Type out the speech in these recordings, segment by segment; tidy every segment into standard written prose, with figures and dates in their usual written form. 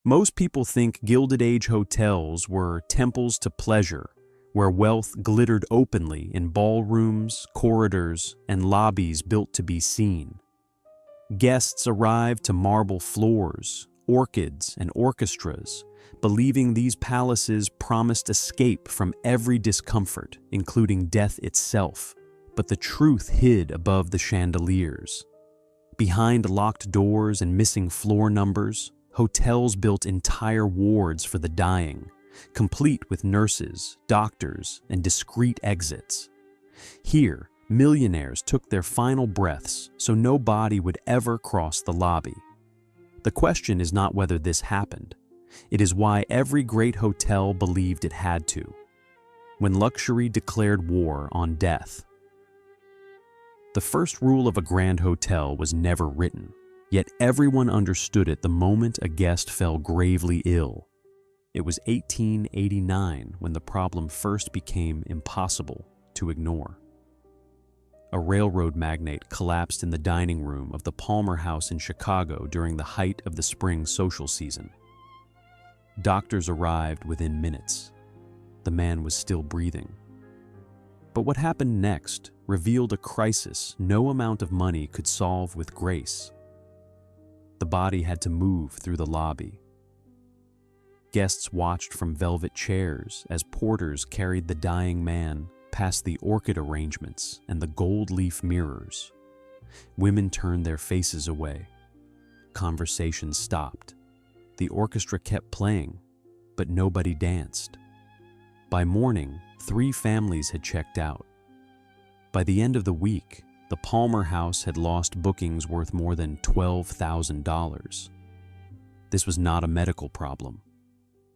Most people think Gilded Age hotels were temples to pleasure, where wealth glittered openly in ballrooms, corridors, and lobbies built to be seen. Guests arrived to marble floors, orchids, and orchestras, believing these palaces promised escape from every discomfort, including death itself. But the truth hid above the chandeliers. Behind locked doors and missing floor numbers, hotels built entire wards for the dying, complete with nurses, doctors, and discreet exits. Here, millionaires took their final breaths so no body would ever cross the lobby. The question is not whether this happened. It is why every great hotel believed it had to, when luxury declared war on death. The first rule of a grand hotel was never written, yet everyone understood it the moment a guest fell gravely ill. It was 1889 when the problem first became impossible to ignore. A railroad magnate collapsed in the dining room of the Palmer House in Chicago during the height of the spring social season. Doctors arrived within minutes. The man was still breathing. But what happened next revealed a crisis no amount of money could solve with grace. The body had to move through the lobby. Guests watched from velvet chairs as porters carried the dying man past the orchid arrangements and the gold leaf mirrors. Women turned their faces away. Conversation stopped. The orchestra kept playing, but nobody danced. By morning, 3 families had checked out. By the end of the week, the Palmer House had lost bookings worth more than $12,000. This was not a medical problem.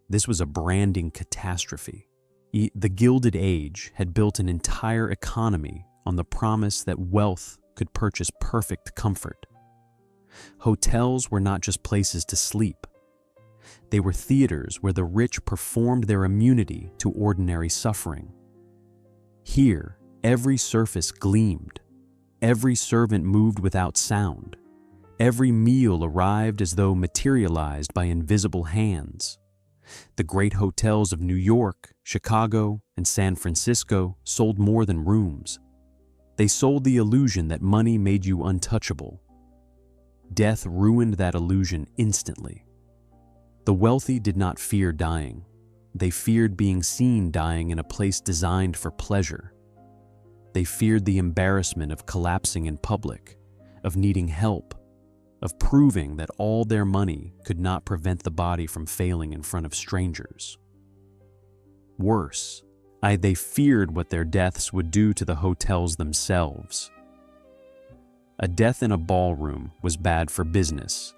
This was a branding catastrophe. The Gilded Age had built an entire economy on the promise that wealth could purchase perfect comfort. Hotels were not just places to sleep. They were theaters where the rich performed their immunity to ordinary suffering. Here, every surface gleamed. Every servant moved without sound. Every meal arrived as though materialized by invisible hands. The great hotels of New York, Chicago, and San Francisco sold more than rooms. They sold the illusion that money made you untouchable. Death ruined that illusion instantly. The wealthy did not fear dying. They feared being seen dying in a place designed for pleasure. They feared the embarrassment of collapsing in public, of needing help, of proving that all their money could not prevent the body from failing in front of strangers. Worse, they feared what their deaths would do to the hotels themselves. A death in a ballroom was bad for business.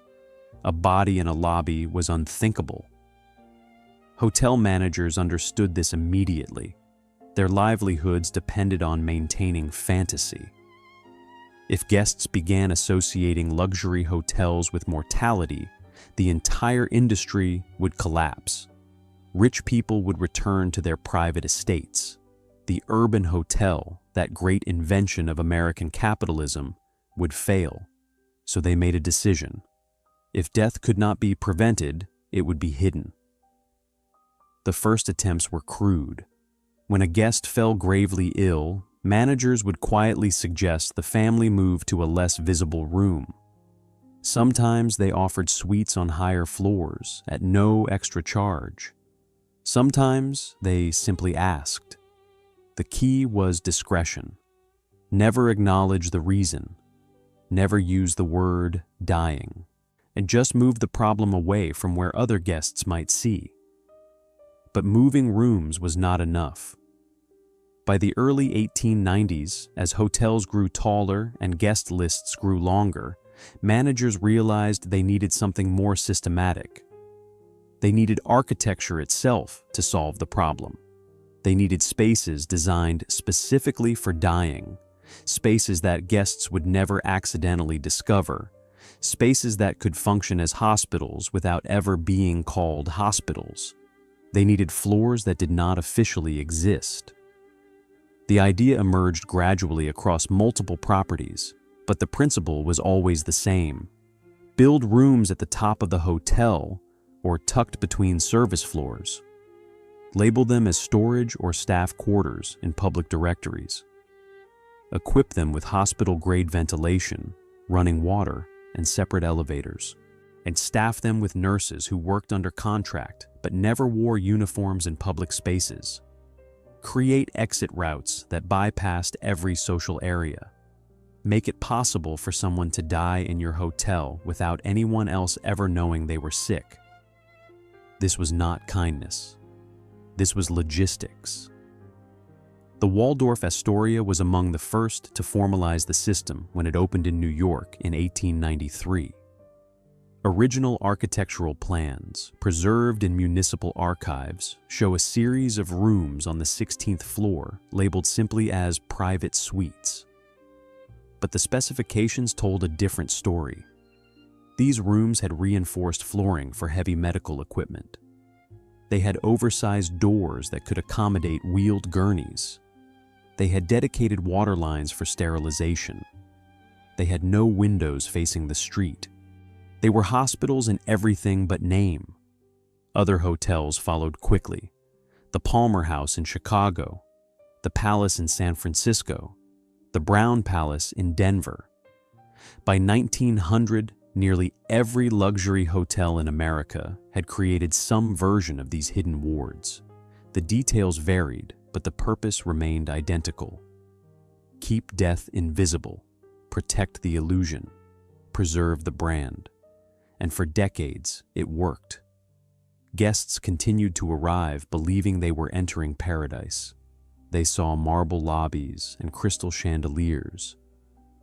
A body in a lobby was unthinkable. Hotel managers understood this immediately. Their livelihoods depended on maintaining fantasy. If guests began associating luxury hotels with mortality, the entire industry would collapse. Rich people would return to their private estates. The urban hotel, that great invention of American capitalism, would fail. So they made a decision. If death could not be prevented, it would be hidden. The first attempts were crude. When a guest fell gravely ill, managers would quietly suggest the family move to a less visible room. Sometimes they offered suites on higher floors at no extra charge. Sometimes they simply asked. The key was discretion. Never acknowledge the reason. Never use the word dying. And just move the problem away from where other guests might see. But moving rooms was not enough. By the early 1890s, as hotels grew taller and guest lists grew longer, managers realized they needed something more systematic. They needed architecture itself to solve the problem. They needed spaces designed specifically for dying, spaces that guests would never accidentally discover, spaces that could function as hospitals without ever being called hospitals. They needed floors that did not officially exist. The idea emerged gradually across multiple properties, but the principle was always the same. Build rooms at the top of the hotel or tucked between service floors. Label them as storage or staff quarters in public directories. Equip them with hospital-grade ventilation, running water, and separate elevators. And staff them with nurses who worked under contract but never wore uniforms in public spaces. Create exit routes that bypassed every social area. Make it possible for someone to die in your hotel without anyone else ever knowing they were sick. This was not kindness. This was logistics. The Waldorf Astoria was among the first to formalize the system when it opened in New York in 1893. Original architectural plans, preserved in municipal archives, show a series of rooms on the 16th floor labeled simply as private suites. But the specifications told a different story. These rooms had reinforced flooring for heavy medical equipment. They had oversized doors that could accommodate wheeled gurneys. They had dedicated water lines for sterilization. They had no windows facing the street. They were hospitals in everything but name. Other hotels followed quickly. The Palmer House in Chicago, the Palace in San Francisco, the Brown Palace in Denver. By 1900, nearly every luxury hotel in America had created some version of these hidden wards. The details varied, but the purpose remained identical. Keep death invisible, protect the illusion, preserve the brand. And for decades, it worked. Guests continued to arrive believing they were entering paradise. They saw marble lobbies and crystal chandeliers.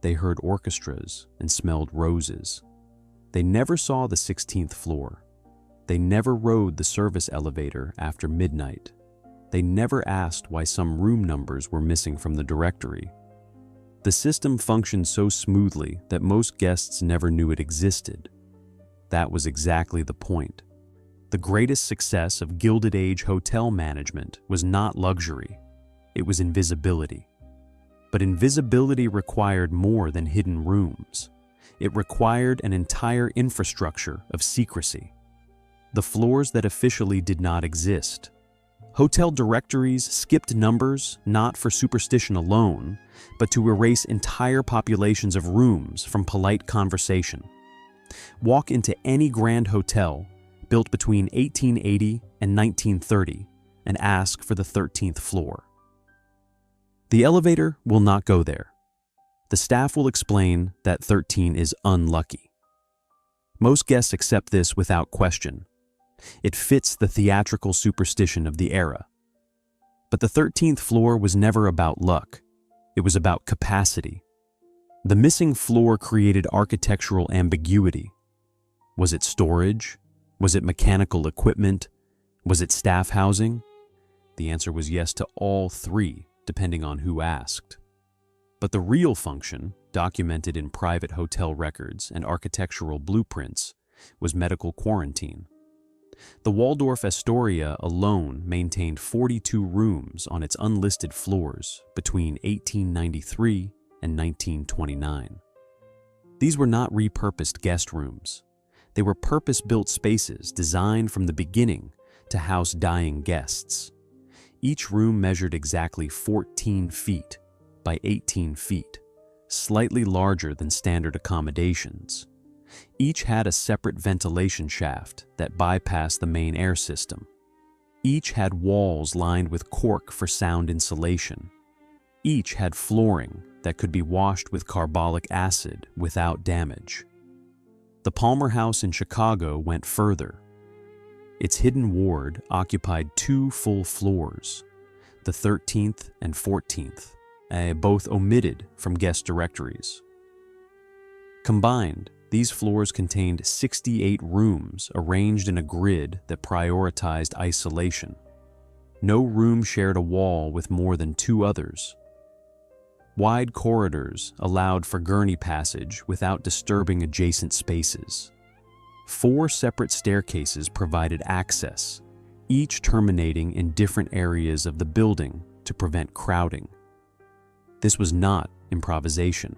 They heard orchestras and smelled roses. They never saw the 16th floor. They never rode the service elevator after midnight. They never asked why some room numbers were missing from the directory. The system functioned so smoothly that most guests never knew it existed. That was exactly the point. The greatest success of Gilded Age hotel management was not luxury. It was invisibility. But invisibility required more than hidden rooms. It required an entire infrastructure of secrecy. The floors that officially did not exist. Hotel directories skipped numbers not for superstition alone, but to erase entire populations of rooms from polite conversation. Walk into any grand hotel built between 1880 and 1930 and ask for the 13th floor. The elevator will not go there. The staff will explain that 13 is unlucky. Most guests accept this without question. It fits the theatrical superstition of the era. But the 13th floor was never about luck. It was about capacity. The missing floor created architectural ambiguity. Was it storage? Was it mechanical equipment? Was it staff housing? The answer was yes to all three, depending on who asked. But the real function, documented in private hotel records and architectural blueprints, was medical quarantine. The Waldorf Astoria alone maintained 42 rooms on its unlisted floors between 1893 and 1929. These were not repurposed guest rooms. They were purpose-built spaces designed from the beginning to house dying guests. Each room measured exactly 14 feet by 18 feet, slightly larger than standard accommodations. Each had a separate ventilation shaft that bypassed the main air system. Each had walls lined with cork for sound insulation. Each had flooring that could be washed with carbolic acid without damage. The Palmer House in Chicago went further. Its hidden ward occupied 2 full floors, the 13th and 14th, both omitted from guest directories. Combined, these floors contained 68 rooms arranged in a grid that prioritized isolation. No room shared a wall with more than 2 others. Wide corridors allowed for gurney passage without disturbing adjacent spaces. 4 separate staircases provided access, each terminating in different areas of the building to prevent crowding. This was not improvisation.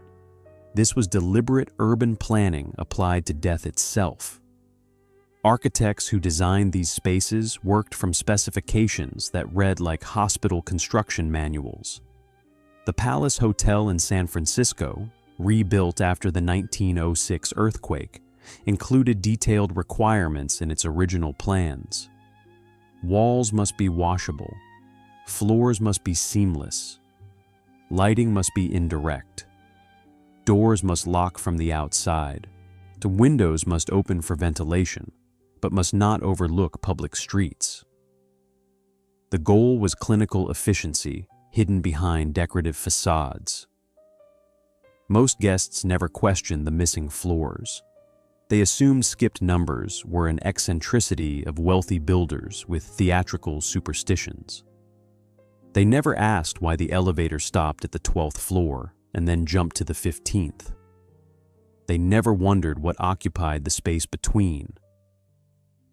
This was deliberate urban planning applied to death itself. Architects who designed these spaces worked from specifications that read like hospital construction manuals. The Palace Hotel in San Francisco, rebuilt after the 1906 earthquake, included detailed requirements in its original plans. Walls must be washable, floors must be seamless, lighting must be indirect, doors must lock from the outside, the windows must open for ventilation, but must not overlook public streets. The goal was clinical efficiency, hidden behind decorative facades. Most guests never questioned the missing floors. They assumed skipped numbers were an eccentricity of wealthy builders with theatrical superstitions. They never asked why the elevator stopped at the 12th floor and then jumped to the 15th. They never wondered what occupied the space between.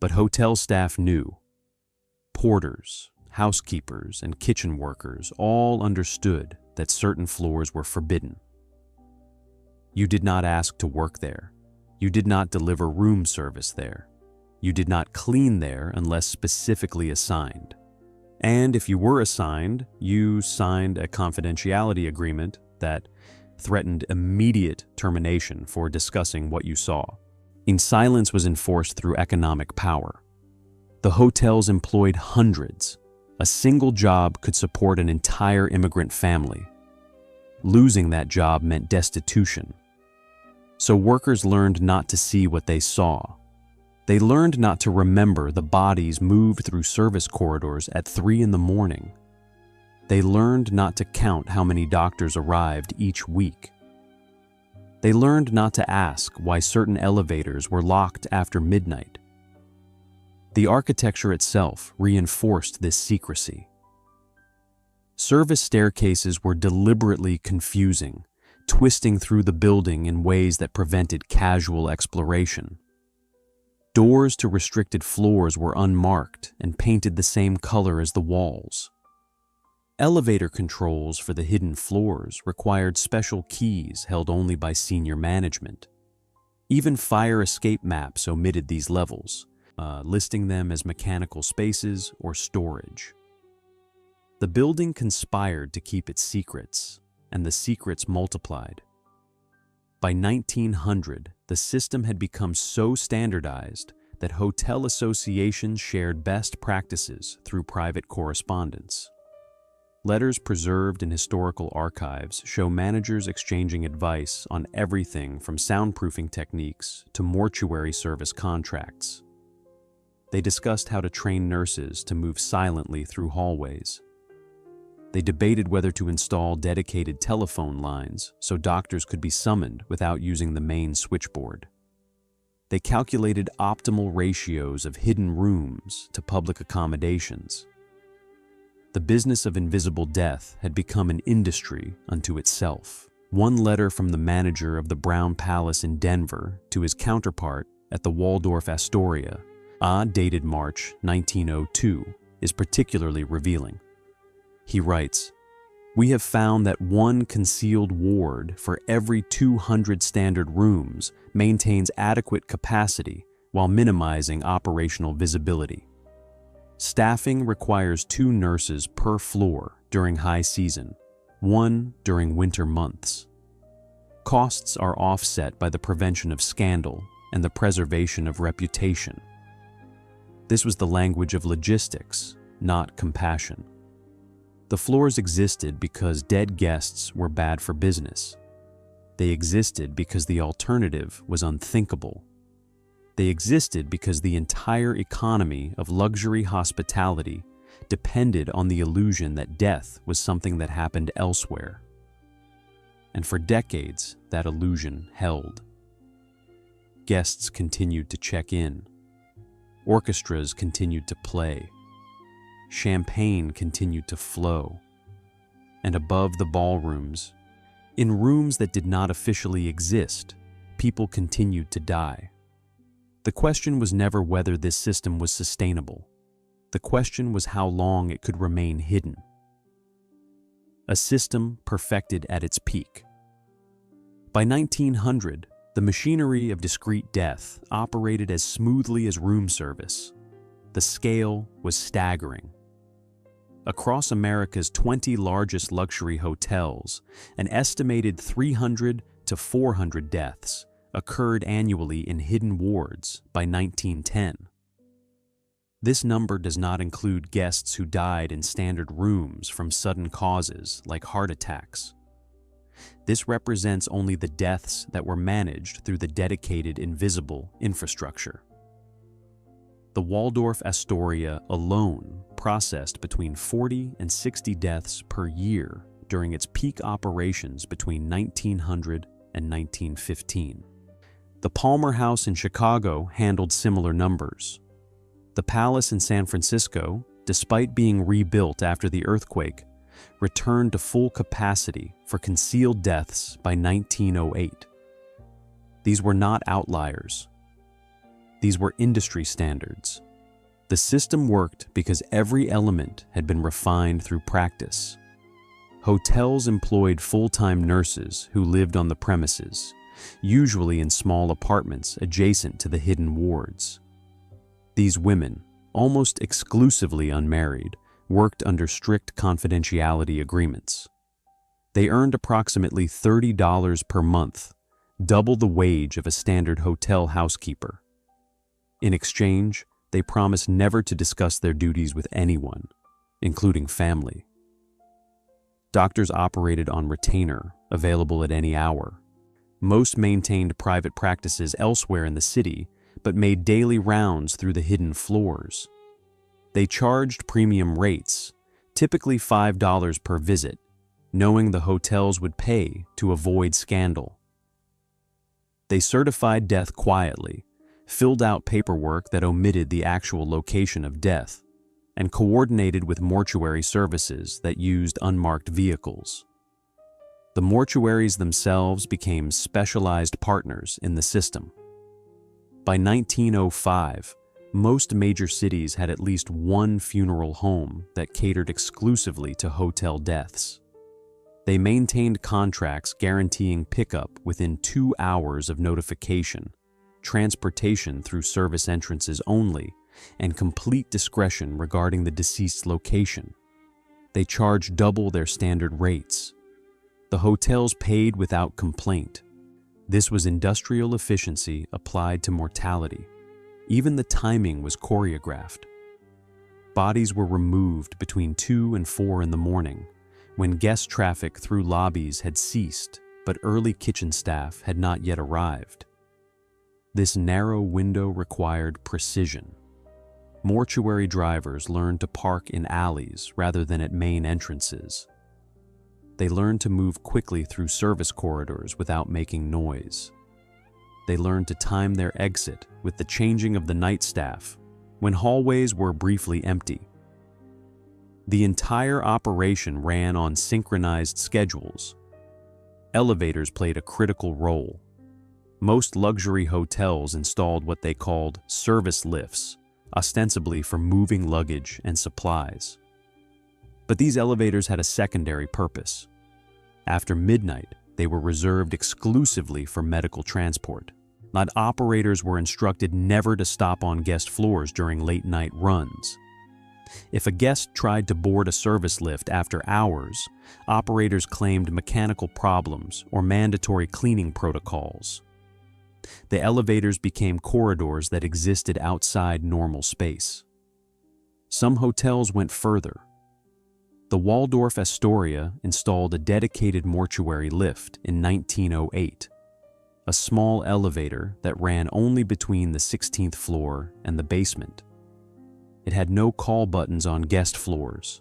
But hotel staff knew. Porters, housekeepers, and kitchen workers all understood that certain floors were forbidden. You did not ask to work there. You did not deliver room service there. You did not clean there unless specifically assigned. And if you were assigned, you signed a confidentiality agreement that threatened immediate termination for discussing what you saw. Silence was enforced through economic power. The hotels employed hundreds. A single job could support an entire immigrant family. Losing that job meant destitution. So workers learned not to see what they saw. They learned not to remember the bodies moved through service corridors at 3 in the morning. They learned not to count how many doctors arrived each week. They learned not to ask why certain elevators were locked after midnight. The architecture itself reinforced this secrecy. Service staircases were deliberately confusing, twisting through the building in ways that prevented casual exploration. Doors to restricted floors were unmarked and painted the same color as the walls. Elevator controls for the hidden floors required special keys held only by senior management. Even fire escape maps omitted these levels, listing them as mechanical spaces or storage. The building conspired to keep its secrets, and the secrets multiplied. By 1900, the system had become so standardized that hotel associations shared best practices through private correspondence. Letters preserved in historical archives show managers exchanging advice on everything from soundproofing techniques to mortuary service contracts. They discussed how to train nurses to move silently through hallways. They debated whether to install dedicated telephone lines so doctors could be summoned without using the main switchboard. They calculated optimal ratios of hidden rooms to public accommodations. The business of invisible death had become an industry unto itself. One letter from the manager of the Brown Palace in Denver to his counterpart at the Waldorf Astoria, dated March 1902, is particularly revealing. He writes, "We have found that one concealed ward for every 200 standard rooms maintains adequate capacity while minimizing operational visibility. Staffing requires 2 nurses per floor during high season, 1 during winter months. Costs are offset by the prevention of scandal and the preservation of reputation." This was the language of logistics, not compassion. The floors existed because dead guests were bad for business. They existed because the alternative was unthinkable. They existed because the entire economy of luxury hospitality depended on the illusion that death was something that happened elsewhere. And for decades, that illusion held. Guests continued to check in. Orchestras continued to play. Champagne continued to flow. And above the ballrooms, in rooms that did not officially exist, people continued to die. The question was never whether this system was sustainable. The question was how long it could remain hidden. A system perfected at its peak. By 1900, The machinery of discreet death operated as smoothly as room service. The scale was staggering. Across America's 20 largest luxury hotels, an estimated 300 to 400 deaths occurred annually in hidden wards by 1910. This number does not include guests who died in standard rooms from sudden causes like heart attacks. This represents only the deaths that were managed through the dedicated invisible infrastructure. The Waldorf Astoria alone processed between 40 and 60 deaths per year during its peak operations between 1900 and 1915. The Palmer House in Chicago handled similar numbers. The Palace in San Francisco, despite being rebuilt after the earthquake, returned to full capacity for concealed deaths by 1908. These were not outliers. These were industry standards. The system worked because every element had been refined through practice. Hotels employed full-time nurses who lived on the premises, usually in small apartments adjacent to the hidden wards. These women, almost exclusively unmarried, worked under strict confidentiality agreements. They earned approximately $30 per month, double the wage of a standard hotel housekeeper. In exchange, they promised never to discuss their duties with anyone, including family. Doctors operated on retainer, available at any hour. Most maintained private practices elsewhere in the city, but made daily rounds through the hidden floors. They charged premium rates, typically $5 per visit, knowing the hotels would pay to avoid scandal. They certified death quietly, filled out paperwork that omitted the actual location of death, and coordinated with mortuary services that used unmarked vehicles. The mortuaries themselves became specialized partners in the system. By 1905, most major cities had at least one funeral home that catered exclusively to hotel deaths. They maintained contracts guaranteeing pickup within 2 hours of notification, transportation through service entrances only, and complete discretion regarding the deceased's location. They charged double their standard rates. The hotels paid without complaint. This was industrial efficiency applied to mortality. Even the timing was choreographed. Bodies were removed between 2 and 4 in the morning, when guest traffic through lobbies had ceased, but early kitchen staff had not yet arrived. This narrow window required precision. Mortuary drivers learned to park in alleys rather than at main entrances. They learned to move quickly through service corridors without making noise. They learned to time their exit with the changing of the night staff when hallways were briefly empty. The entire operation ran on synchronized schedules. Elevators played a critical role. Most luxury hotels installed what they called service lifts, ostensibly for moving luggage and supplies. But these elevators had a secondary purpose. After midnight, they were reserved exclusively for medical transport. Operators were instructed never to stop on guest floors during late-night runs. If a guest tried to board a service lift after hours, operators claimed mechanical problems or mandatory cleaning protocols. The elevators became corridors that existed outside normal space. Some hotels went further. The Waldorf Astoria installed a dedicated mortuary lift in 1908, a small elevator that ran only between the 16th floor and the basement. It had no call buttons on guest floors.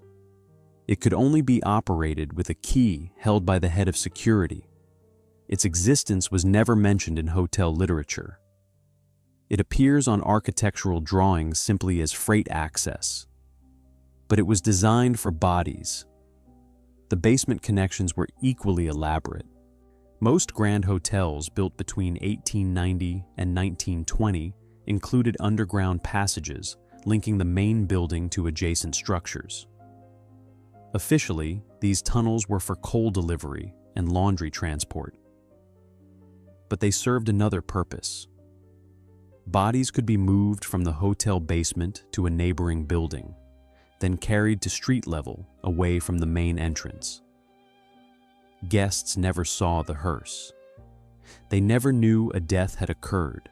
It could only be operated with a key held by the head of security. Its existence was never mentioned in hotel literature. It appears on architectural drawings simply as freight access. But it was designed for bodies. The basement connections were equally elaborate. Most grand hotels built between 1890 and 1920 included underground passages linking the main building to adjacent structures. Officially, these tunnels were for coal delivery and laundry transport. but they served another purpose. Bodies could be moved from the hotel basement to a neighboring building, then carried to street level away from the main entrance. Guests never saw the hearse. They never knew a death had occurred.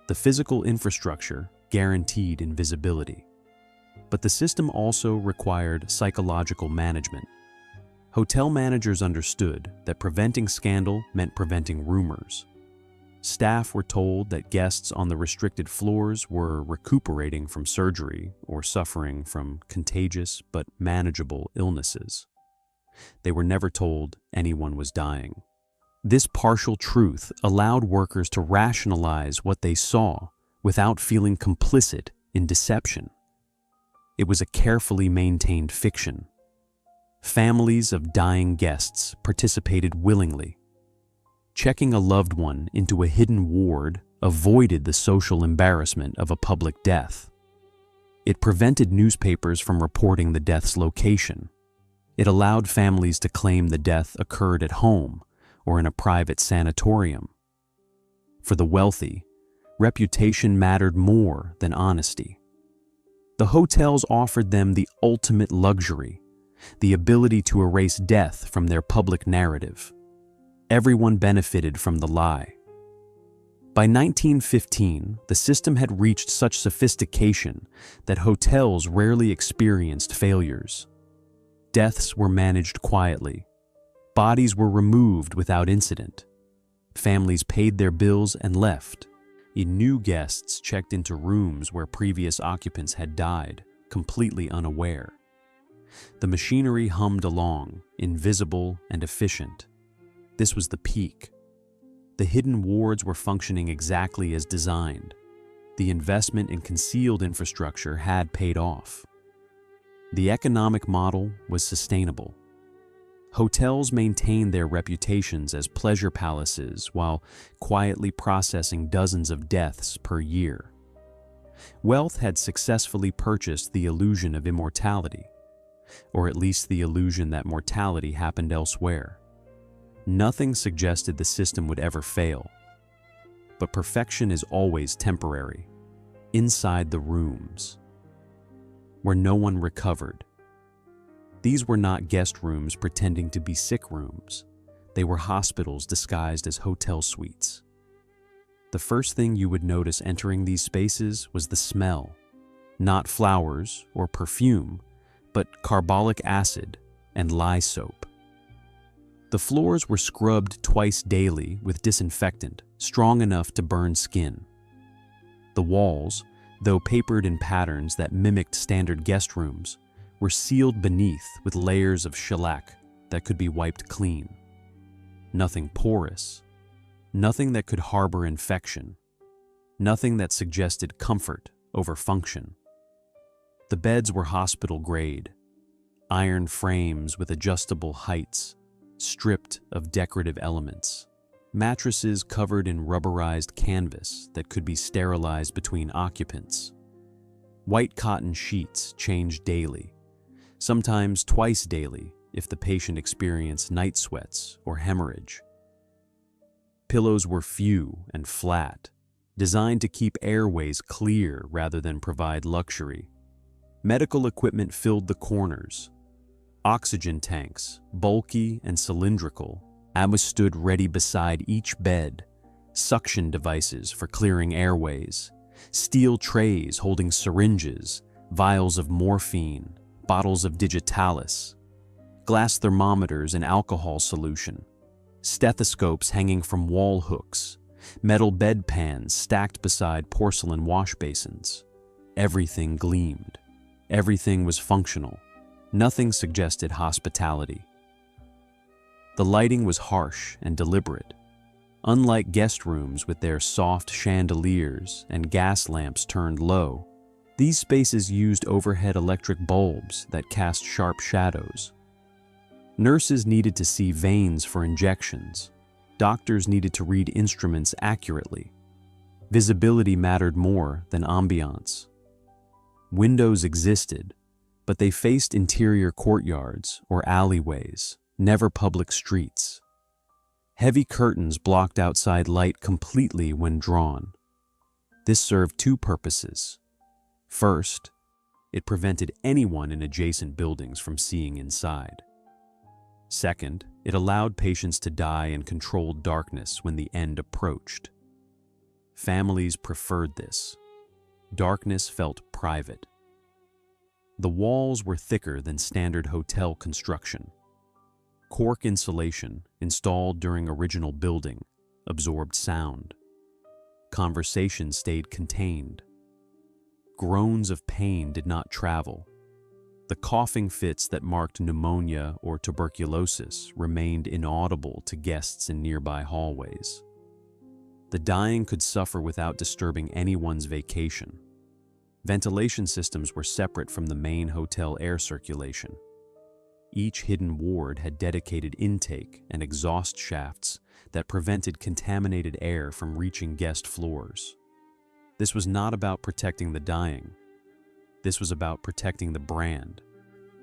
The physical infrastructure guaranteed invisibility, but the system also required psychological management. Hotel managers understood that preventing scandal meant preventing rumors. Staff were told that guests on the restricted floors were recuperating from surgery or suffering from contagious but manageable illnesses. They were never told anyone was dying. This partial truth allowed workers to rationalize what they saw without feeling complicit in deception. It was a carefully maintained fiction. Families of dying guests participated willingly. Checking a loved one into a hidden ward avoided the social embarrassment of a public death. It prevented newspapers from reporting the death's location. It allowed families to claim the death occurred at home or in a private sanatorium. For the wealthy, reputation mattered more than honesty. The hotels offered them the ultimate luxury, the ability to erase death from their public narrative. Everyone benefited from the lie. By 1915, the system had reached such sophistication that hotels rarely experienced failures. Deaths were managed quietly. Bodies were removed without incident. Families paid their bills and left. New guests checked into rooms where previous occupants had died, completely unaware. The machinery hummed along, invisible and efficient. This was the peak. The hidden wards were functioning exactly as designed. The investment in concealed infrastructure had paid off. The economic model was sustainable. Hotels maintained their reputations as pleasure palaces while quietly processing dozens of deaths per year. Wealth had successfully purchased the illusion of immortality, or at least the illusion that mortality happened elsewhere. Nothing suggested the system would ever fail. But perfection is always temporary. Inside the rooms, where no one recovered. These were not guest rooms pretending to be sick rooms. They were hospitals disguised as hotel suites. The first thing you would notice entering these spaces was the smell. Not flowers or perfume, but carbolic acid and lye soap. The floors were scrubbed twice daily with disinfectant, strong enough to burn skin. The walls, though papered in patterns that mimicked standard guest rooms, were sealed beneath with layers of shellac that could be wiped clean. Nothing porous, nothing that could harbor infection, nothing that suggested comfort over function. The beds were hospital grade, iron frames with adjustable heights, stripped of decorative elements. Mattresses covered in rubberized canvas that could be sterilized between occupants. White cotton sheets changed daily, sometimes twice daily if the patient experienced night sweats or hemorrhage. Pillows were few and flat, designed to keep airways clear rather than provide luxury. Medical equipment filled the corners. Oxygen tanks, bulky and cylindrical, stood ready beside each bed, suction devices for clearing airways, steel trays holding syringes, vials of morphine, bottles of digitalis, glass thermometers in alcohol solution, stethoscopes hanging from wall hooks, metal bedpans stacked beside porcelain wash basins. Everything gleamed. Everything was functional. Nothing suggested hospitality. The lighting was harsh and deliberate. Unlike guest rooms with their soft chandeliers and gas lamps turned low, these spaces used overhead electric bulbs that cast sharp shadows. Nurses needed to see veins for injections. Doctors needed to read instruments accurately. Visibility mattered more than ambiance. Windows existed, but they faced interior courtyards or alleyways, never public streets. Heavy curtains blocked outside light completely when drawn. This served two purposes. First, it prevented anyone in adjacent buildings from seeing inside. Second, it allowed patients to die in controlled darkness when the end approached. Families preferred this. Darkness felt private. The walls were thicker than standard hotel construction. Cork insulation, installed during original building, absorbed sound. Conversation stayed contained. Groans of pain did not travel. The coughing fits that marked pneumonia or tuberculosis remained inaudible to guests in nearby hallways. The dying could suffer without disturbing anyone's vacation. Ventilation systems were separate from the main hotel air circulation. Each hidden ward had dedicated intake and exhaust shafts that prevented contaminated air from reaching guest floors. This was not about protecting the dying. This was about protecting the brand.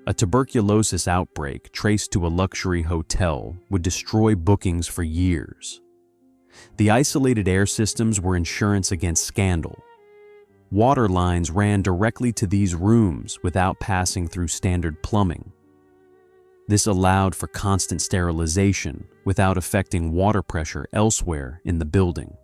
A tuberculosis outbreak traced to a luxury hotel would destroy bookings for years. The isolated air systems were insurance against scandal. Water lines ran directly to these rooms without passing through standard plumbing. This allowed for constant sterilization without affecting water pressure elsewhere in the building.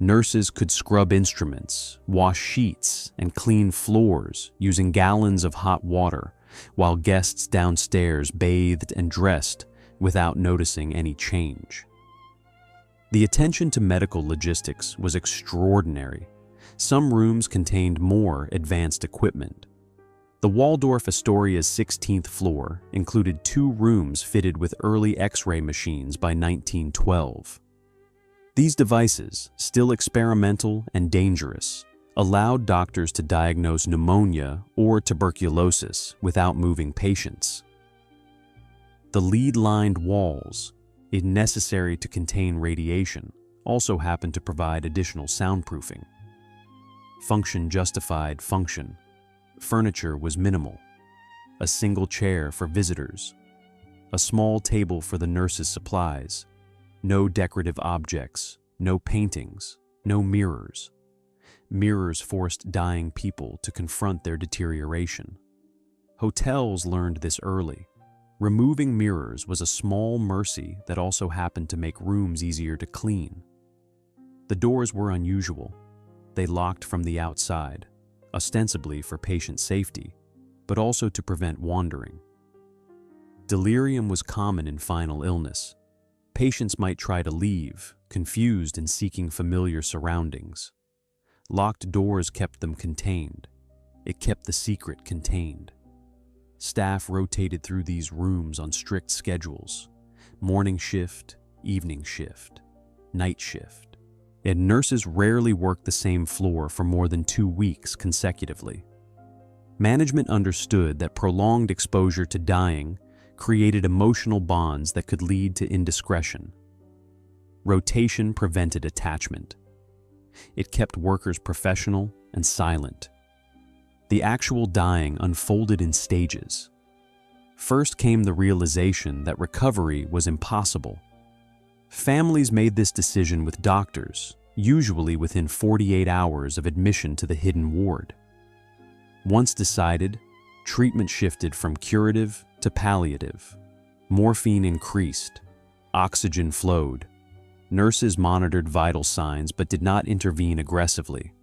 Nurses could scrub instruments, wash sheets, and clean floors using gallons of hot water, while guests downstairs bathed and dressed without noticing any change. The attention to medical logistics was extraordinary. Some rooms contained more advanced equipment. The Waldorf Astoria's 16th floor included 2 rooms fitted with early X-ray machines by 1912. These devices, still experimental and dangerous, allowed doctors to diagnose pneumonia or tuberculosis without moving patients. The lead-lined walls, if necessary to contain radiation, also happened to provide additional soundproofing. Function justified function. Furniture was minimal. A single chair for visitors. A small table for the nurses' supplies. No decorative objects, no paintings, no mirrors. Mirrors forced dying people to confront their deterioration. Hotels learned this early. Removing mirrors was a small mercy that also happened to make rooms easier to clean. The doors were unusual. They locked from the outside, ostensibly for patient safety, but also to prevent wandering. Delirium was common in final illness. Patients might try to leave, confused and seeking familiar surroundings. Locked doors kept them contained. It kept the secret contained. Staff rotated through these rooms on strict schedules: morning shift, evening shift, night shift. And nurses rarely worked the same floor for more than 2 weeks consecutively. Management understood that prolonged exposure to dying created emotional bonds that could lead to indiscretion. Rotation prevented attachment. It kept workers professional and silent. The actual dying unfolded in stages. First came the realization that recovery was impossible. Families made this decision with doctors, usually within 48 hours of admission to the hidden ward. Once decided, treatment shifted from curative to palliative. Morphine increased. Oxygen flowed. Nurses monitored vital signs but did not intervene aggressively.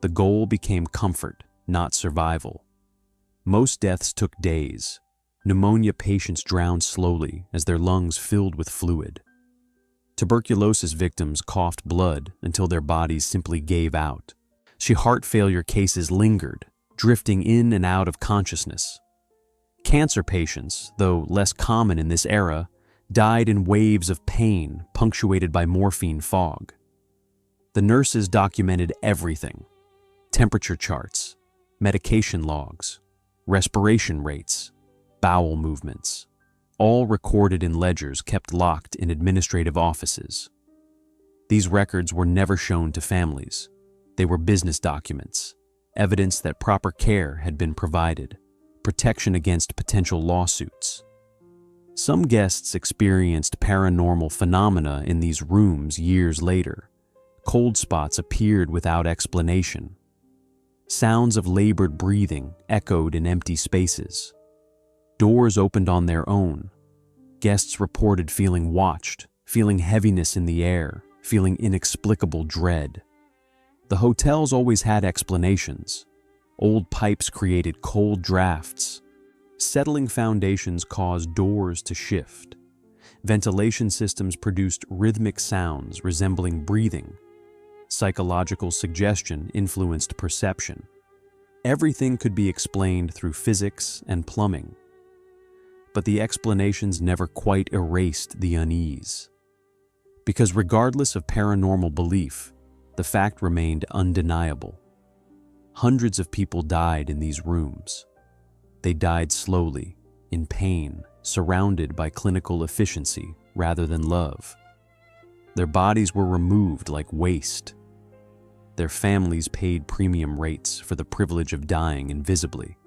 The goal became comfort, not survival. Most deaths took days. Pneumonia patients drowned slowly as their lungs filled with fluid. Tuberculosis victims coughed blood until their bodies simply gave out. Heart failure cases lingered, drifting in and out of consciousness. Cancer patients, though less common in this era, died in waves of pain punctuated by morphine fog. The nurses documented everything: temperature charts, medication logs, respiration rates, bowel movements, all recorded in ledgers kept locked in administrative offices. These records were never shown to families. They were business documents, evidence that proper care had been provided, protection against potential lawsuits. Some guests experienced paranormal phenomena in these rooms years later. Cold spots appeared without explanation. Sounds of labored breathing echoed in empty spaces. Doors opened on their own. Guests reported feeling watched, feeling heaviness in the air, feeling inexplicable dread. The hotels always had explanations. Old pipes created cold drafts. Settling foundations caused doors to shift. Ventilation systems produced rhythmic sounds resembling breathing. Psychological suggestion influenced perception. Everything could be explained through physics and plumbing. But the explanations never quite erased the unease. Because regardless of paranormal belief, the fact remained undeniable. Hundreds of people died in these rooms. They died slowly, in pain, surrounded by clinical efficiency rather than love. Their bodies were removed like waste. Their families paid premium rates for the privilege of dying invisibly.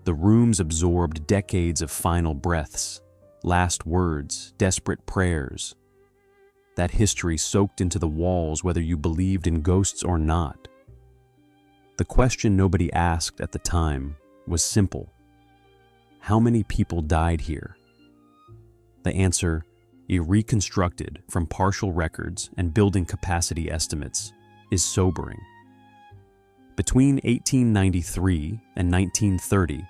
The rooms absorbed decades of final breaths, last words, desperate prayers. That history soaked into the walls whether you believed in ghosts or not. The question nobody asked at the time was simple. How many people died here? The answer, reconstructed from partial records and building capacity estimates, is sobering. Between 1893 and 1930,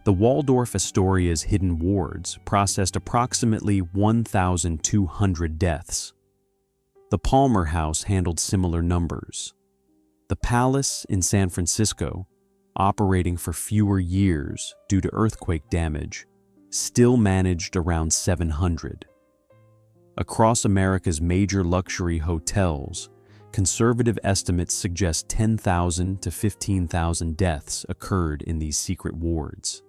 the Waldorf Astoria's hidden wards processed approximately 1,200 deaths. The Palmer House handled similar numbers. The Palace in San Francisco, operating for fewer years due to earthquake damage, still managed around 700. Across America's major luxury hotels, conservative estimates suggest 10,000 to 15,000 deaths occurred in these secret wards.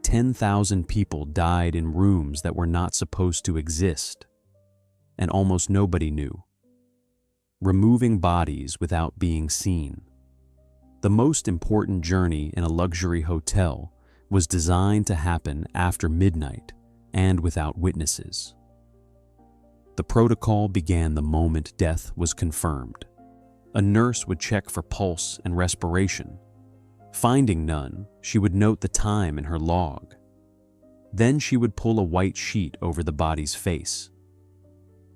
10,000 people died in rooms that were not supposed to exist, and almost nobody knew. Removing bodies without being seen. The most important journey in a luxury hotel was designed to happen after midnight and without witnesses. The protocol began the moment death was confirmed. A nurse would check for pulse and respiration. Finding none, she would note the time in her log. Then she would pull a white sheet over the body's face.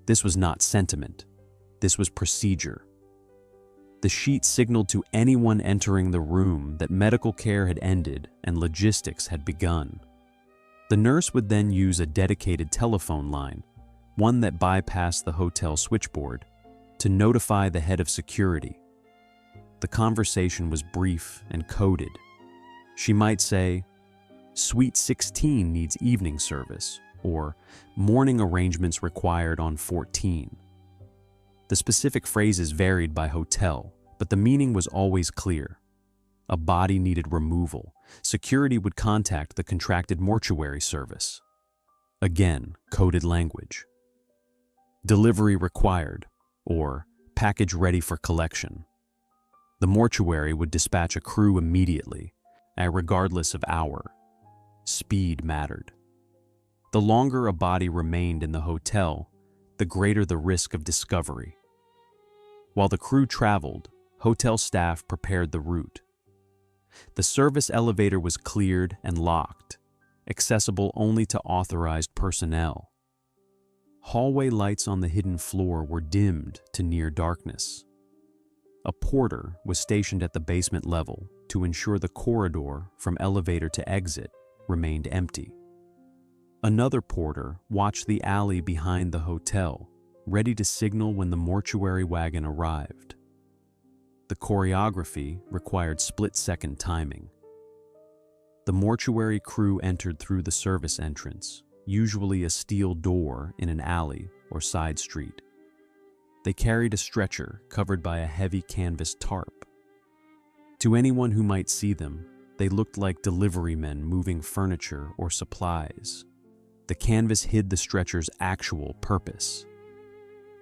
This was not sentiment. This was procedure. The sheet signaled to anyone entering the room that medical care had ended and logistics had begun. The nurse would then use a dedicated telephone line, one that bypassed the hotel switchboard, to notify the head of security. The conversation was brief and coded. She might say, "Suite 16 needs evening service," or "Morning arrangements required on 14." The specific phrases varied by hotel, but the meaning was always clear. A body needed removal. Security would contact the contracted mortuary service. Again, coded language. Delivery required, or package ready for collection. The mortuary would dispatch a crew immediately, regardless of hour. Speed mattered. The longer a body remained in the hotel, the greater the risk of discovery. While the crew traveled, hotel staff prepared the route. The service elevator was cleared and locked, accessible only to authorized personnel. Hallway lights on the hidden floor were dimmed to near darkness. A porter was stationed at the basement level to ensure the corridor from elevator to exit remained empty. Another porter watched the alley behind the hotel, ready to signal when the mortuary wagon arrived. The choreography required split-second timing. The mortuary crew entered through the service entrance, usually a steel door in an alley or side street. They carried a stretcher covered by a heavy canvas tarp. To anyone who might see them, they looked like delivery men moving furniture or supplies. The canvas hid the stretcher's actual purpose.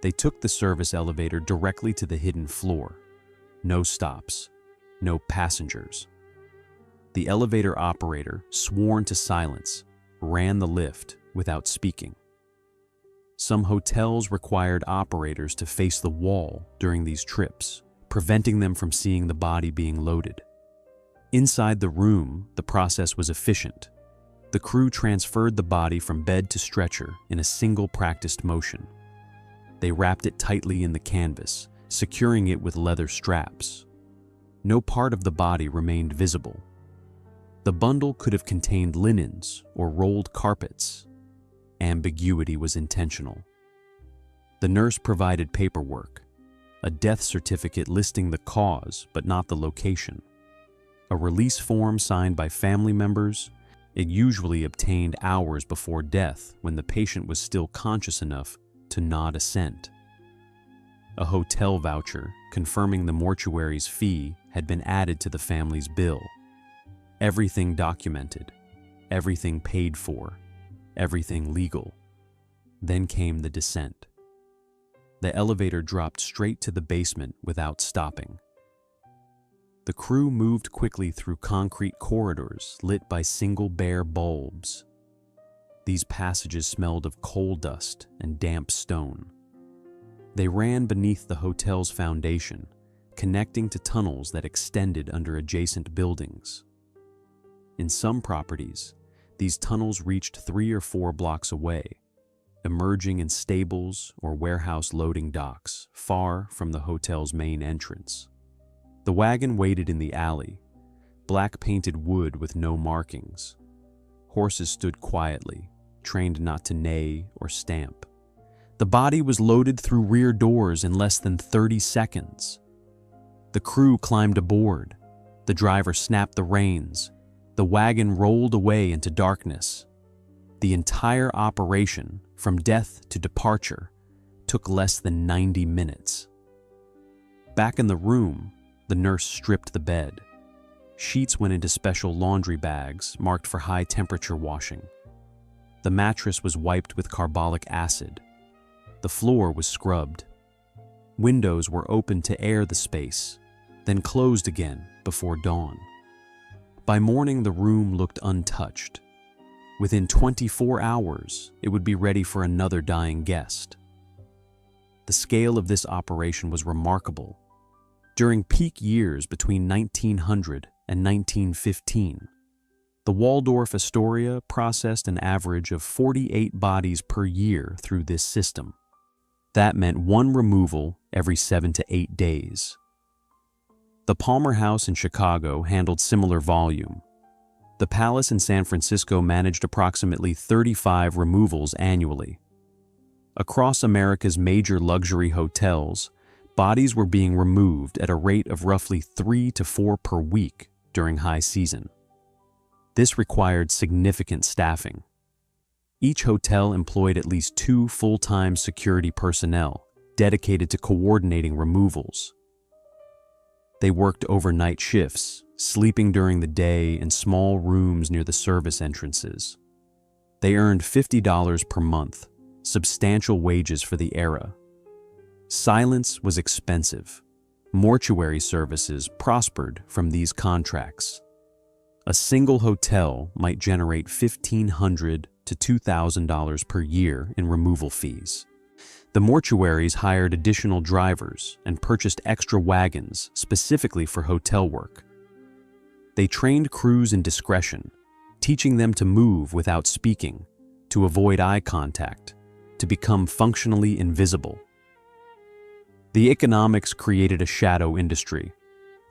They took the service elevator directly to the hidden floor. No stops, no passengers. The elevator operator, sworn to silence, ran the lift without speaking. Some hotels required operators to face the wall during these trips, preventing them from seeing the body being loaded. Inside the room, the process was efficient. The crew transferred the body from bed to stretcher in a single practiced motion. They wrapped it tightly in the canvas, securing it with leather straps. No part of the body remained visible. The bundle could have contained linens or rolled carpets. Ambiguity was intentional. The nurse provided paperwork, a death certificate listing the cause but not the location, a release form signed by family members. It usually obtained hours before death when the patient was still conscious enough to nod assent. A hotel voucher confirming the mortuary's fee had been added to the family's bill. Everything documented, everything paid for, everything legal. Then came the descent. The elevator dropped straight to the basement without stopping. The crew moved quickly through concrete corridors lit by single bare bulbs. These passages smelled of coal dust and damp stone. They ran beneath the hotel's foundation, connecting to tunnels that extended under adjacent buildings. In some properties, these tunnels reached 3 or 4 blocks away, emerging in stables or warehouse loading docks far from the hotel's main entrance. The wagon waited in the alley, black-painted wood with no markings. Horses stood quietly, trained not to neigh or stamp. The body was loaded through rear doors in less than 30 seconds. The crew climbed aboard. The driver snapped the reins. The wagon rolled away into darkness. The entire operation, from death to departure, took less than 90 minutes. Back in the room, the nurse stripped the bed. Sheets went into special laundry bags marked for high-temperature washing. The mattress was wiped with carbolic acid. The floor was scrubbed. Windows were opened to air the space, then closed again before dawn. By morning, the room looked untouched. Within 24 hours, it would be ready for another dying guest. The scale of this operation was remarkable. During peak years between 1900 and 1915, the Waldorf Astoria processed an average of 48 bodies per year through this system. That meant 1 removal every 7 to 8 days. The Palmer House in Chicago handled similar volume. The Palace in San Francisco managed approximately 35 removals annually. Across America's major luxury hotels, bodies were being removed at a rate of roughly 3 to 4 per week during high season. This required significant staffing. Each hotel employed at least 2 full-time security personnel dedicated to coordinating removals. They worked overnight shifts, sleeping during the day in small rooms near the service entrances. They earned $50 per month, substantial wages for the era. Silence was expensive. Mortuary services prospered from these contracts. A single hotel might generate $1,500 to $2,000 per year in removal fees. The mortuaries hired additional drivers and purchased extra wagons specifically for hotel work. They trained crews in discretion, teaching them to move without speaking, to avoid eye contact, to become functionally invisible. The economics created a shadow industry.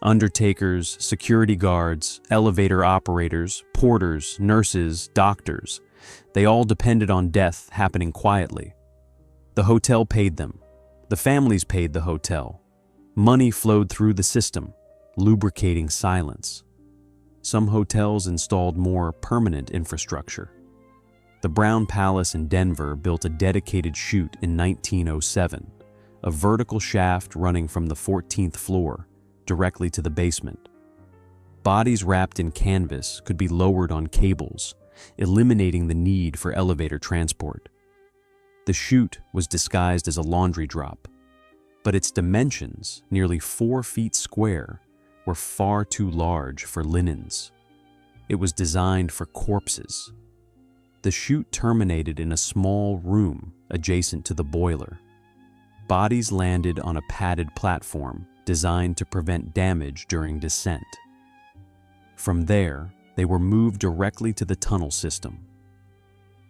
Undertakers, security guards, elevator operators, porters, nurses, doctors, they all depended on death happening quietly. The hotel paid them. The families paid the hotel. Money flowed through the system, lubricating silence. Some hotels installed more permanent infrastructure. The Brown Palace in Denver built a dedicated chute in 1907, a vertical shaft running from the 14th floor directly to the basement. Bodies wrapped in canvas could be lowered on cables, eliminating the need for elevator transport. The chute was disguised as a laundry drop, but its dimensions, nearly 4 feet square, were far too large for linens. It was designed for corpses. The chute terminated in a small room adjacent to the boiler. Bodies landed on a padded platform designed to prevent damage during descent. From there, they were moved directly to the tunnel system.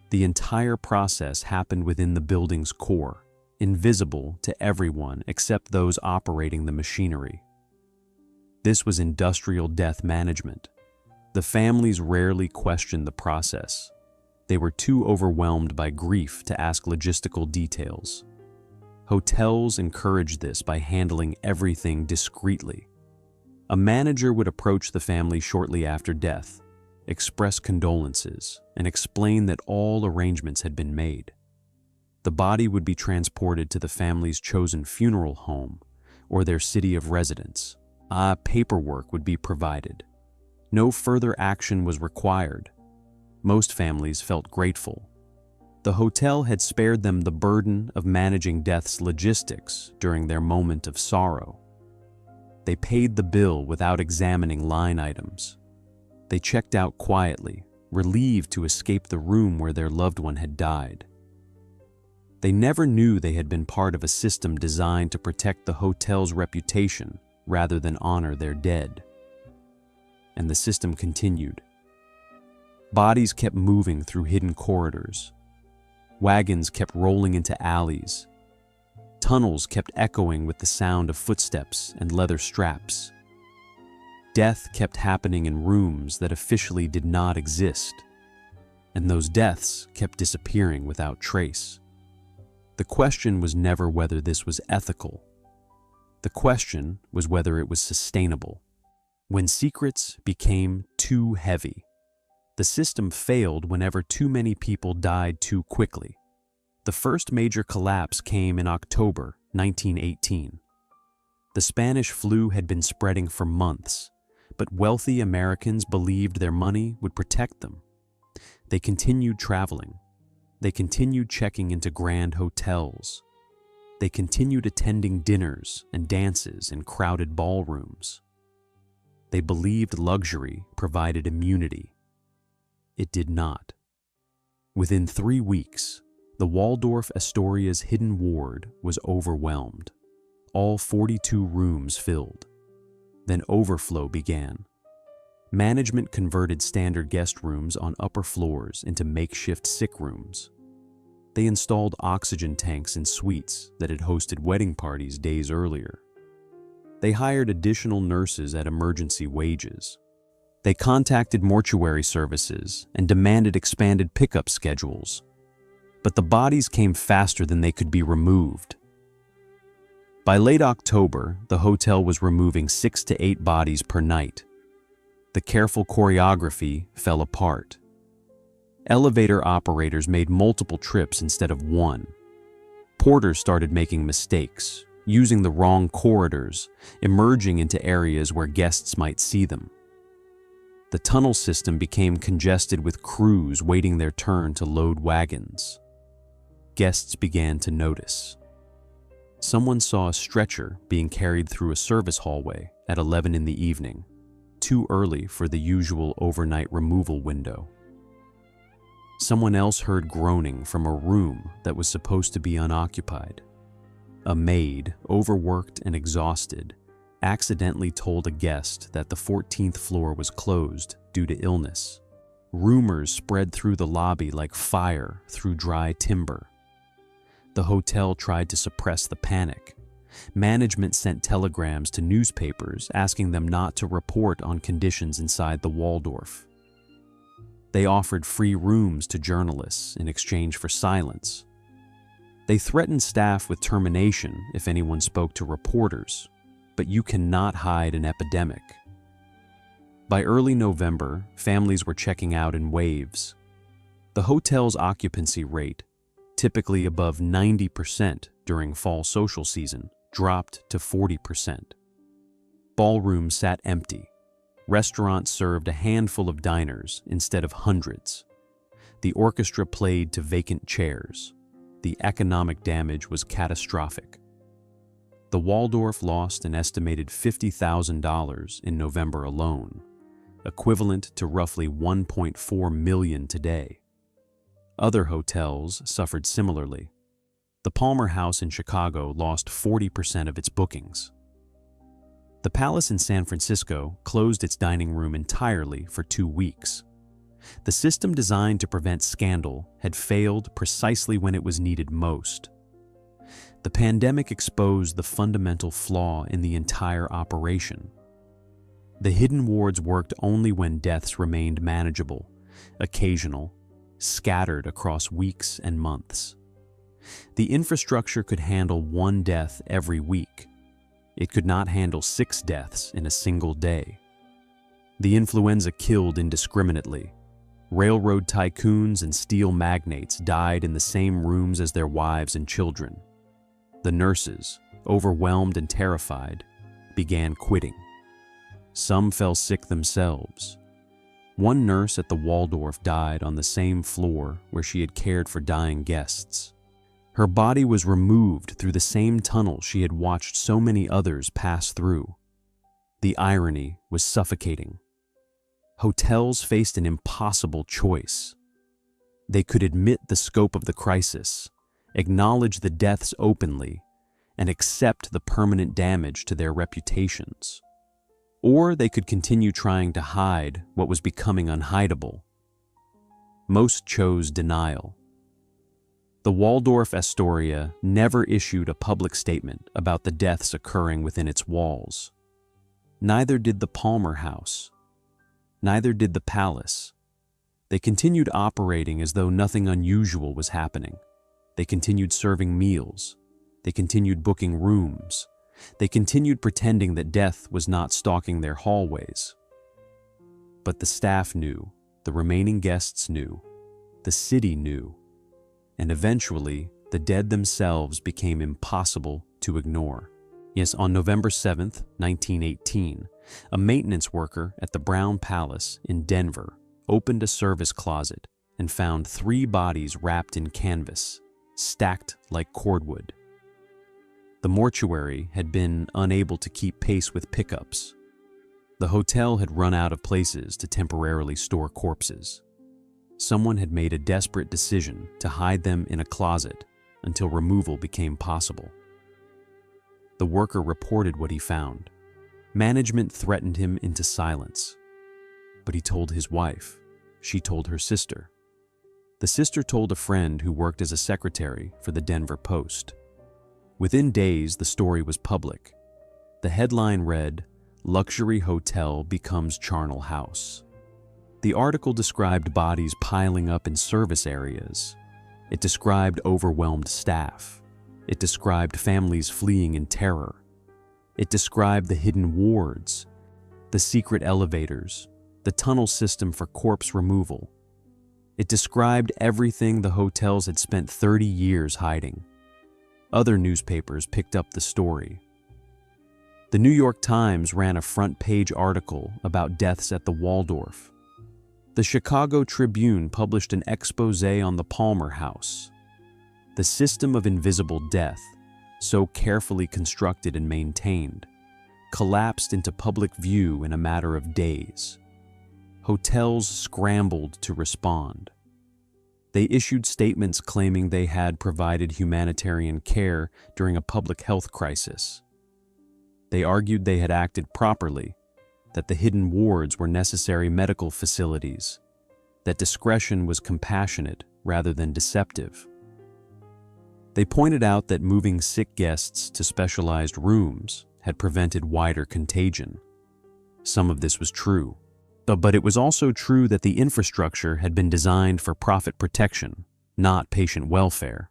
The entire process happened within the building's core, invisible to everyone except those operating the machinery. This was industrial death management. The families rarely questioned the process. They were too overwhelmed by grief to ask logistical details. Hotels encouraged this by handling everything discreetly. A manager would approach the family shortly after death, express condolences, and explain that all arrangements had been made. The body would be transported to the family's chosen funeral home or their city of residence. Paperwork would be provided. No further action was required. Most families felt grateful. The hotel had spared them the burden of managing death's logistics during their moment of sorrow. They paid the bill without examining line items. They checked out quietly, relieved to escape the room where their loved one had died. They never knew they had been part of a system designed to protect the hotel's reputation rather than honor their dead. And the system continued. Bodies kept moving through hidden corridors. Wagons kept rolling into alleys. Tunnels kept echoing with the sound of footsteps and leather straps. Death kept happening in rooms that officially did not exist, and those deaths kept disappearing without trace. The question was never whether this was ethical. The question was whether it was sustainable. When secrets became too heavy, the system failed whenever too many people died too quickly. The first major collapse came in October 1918. The Spanish flu had been spreading for months, but wealthy Americans believed their money would protect them. They continued traveling. They continued checking into grand hotels. They continued attending dinners and dances in crowded ballrooms. They believed luxury provided immunity. It did not. Within 3 weeks, the Waldorf Astoria's hidden ward was overwhelmed. All 42 rooms filled. Then overflow began. Management converted standard guest rooms on upper floors into makeshift sick rooms. They installed oxygen tanks in suites that had hosted wedding parties days earlier. They hired additional nurses at emergency wages. They contacted mortuary services and demanded expanded pickup schedules. But the bodies came faster than they could be removed. By late October, the hotel was removing 6 to 8 bodies per night. The careful choreography fell apart. Elevator operators made multiple trips instead of one. Porters started making mistakes, using the wrong corridors, emerging into areas where guests might see them. The tunnel system became congested with crews waiting their turn to load wagons. Guests began to notice. Someone saw a stretcher being carried through a service hallway at 11 in the evening, too early for the usual overnight removal window. Someone else heard groaning from a room that was supposed to be unoccupied. A maid, overworked and exhausted, accidentally told a guest that the 14th floor was closed due to illness. Rumors spread through the lobby like fire through dry timber. The hotel tried to suppress the panic. Management sent telegrams to newspapers asking them not to report on conditions inside the Waldorf. They offered free rooms to journalists in exchange for silence. They threatened staff with termination if anyone spoke to reporters, but you cannot hide an epidemic. By early November, families were checking out in waves. The hotel's occupancy rate, typically above 90% during fall social season, dropped to 40%. Ballrooms sat empty. Restaurants served a handful of diners instead of hundreds. The orchestra played to vacant chairs. The economic damage was catastrophic. The Waldorf lost an estimated $50,000 in November alone, equivalent to roughly $1.4 million today. Other hotels suffered similarly. The Palmer House in Chicago lost 40% of its bookings. The Palace in San Francisco closed its dining room entirely for 2 weeks. The system designed to prevent scandal had failed precisely when it was needed most. The pandemic exposed the fundamental flaw in the entire operation. The hidden wards worked only when deaths remained manageable, occasional, scattered across weeks and months. The infrastructure could handle 1 death every week. It could not handle 6 deaths in a single day. The influenza killed indiscriminately. Railroad tycoons and steel magnates died in the same rooms as their wives and children. The nurses, overwhelmed and terrified, began quitting. Some fell sick themselves. One nurse at the Waldorf died on the same floor where she had cared for dying guests. Her body was removed through the same tunnel she had watched so many others pass through. The irony was suffocating. Hotels faced an impossible choice. They could admit the scope of the crisis, acknowledge the deaths openly, and accept the permanent damage to their reputations. Or they could continue trying to hide what was becoming unhideable. Most chose denial. The Waldorf Astoria never issued a public statement about the deaths occurring within its walls. Neither did the Palmer House. Neither did the Palace. They continued operating as though nothing unusual was happening. They continued serving meals. They continued booking rooms. They continued pretending that death was not stalking their hallways. But the staff knew, the remaining guests knew, the city knew, and eventually the dead themselves became impossible to ignore. Yes, on November 7th, 1918, a maintenance worker at the Brown Palace in Denver opened a service closet and found 3 bodies wrapped in canvas, stacked like cordwood. The mortuary had been unable to keep pace with pickups. The hotel had run out of places to temporarily store corpses. Someone had made a desperate decision to hide them in a closet until removal became possible. The worker reported what he found. Management threatened him into silence. But he told his wife. She told her sister. The sister told a friend who worked as a secretary for the Denver Post. Within days, the story was public. The headline read, "Luxury Hotel Becomes Charnel House." The article described bodies piling up in service areas. It described overwhelmed staff. It described families fleeing in terror. It described the hidden wards, the secret elevators, the tunnel system for corpse removal. It described everything the hotels had spent 30 years hiding. Other newspapers picked up the story. The New York Times ran a front-page article about deaths at the Waldorf. The Chicago Tribune published an exposé on the Palmer House. The system of invisible death, so carefully constructed and maintained, collapsed into public view in a matter of days. Hotels scrambled to respond. They issued statements claiming they had provided humanitarian care during a public health crisis. They argued they had acted properly, that the hidden wards were necessary medical facilities, that discretion was compassionate rather than deceptive. They pointed out that moving sick guests to specialized rooms had prevented wider contagion. Some of this was true. But it was also true that the infrastructure had been designed for profit protection, not patient welfare.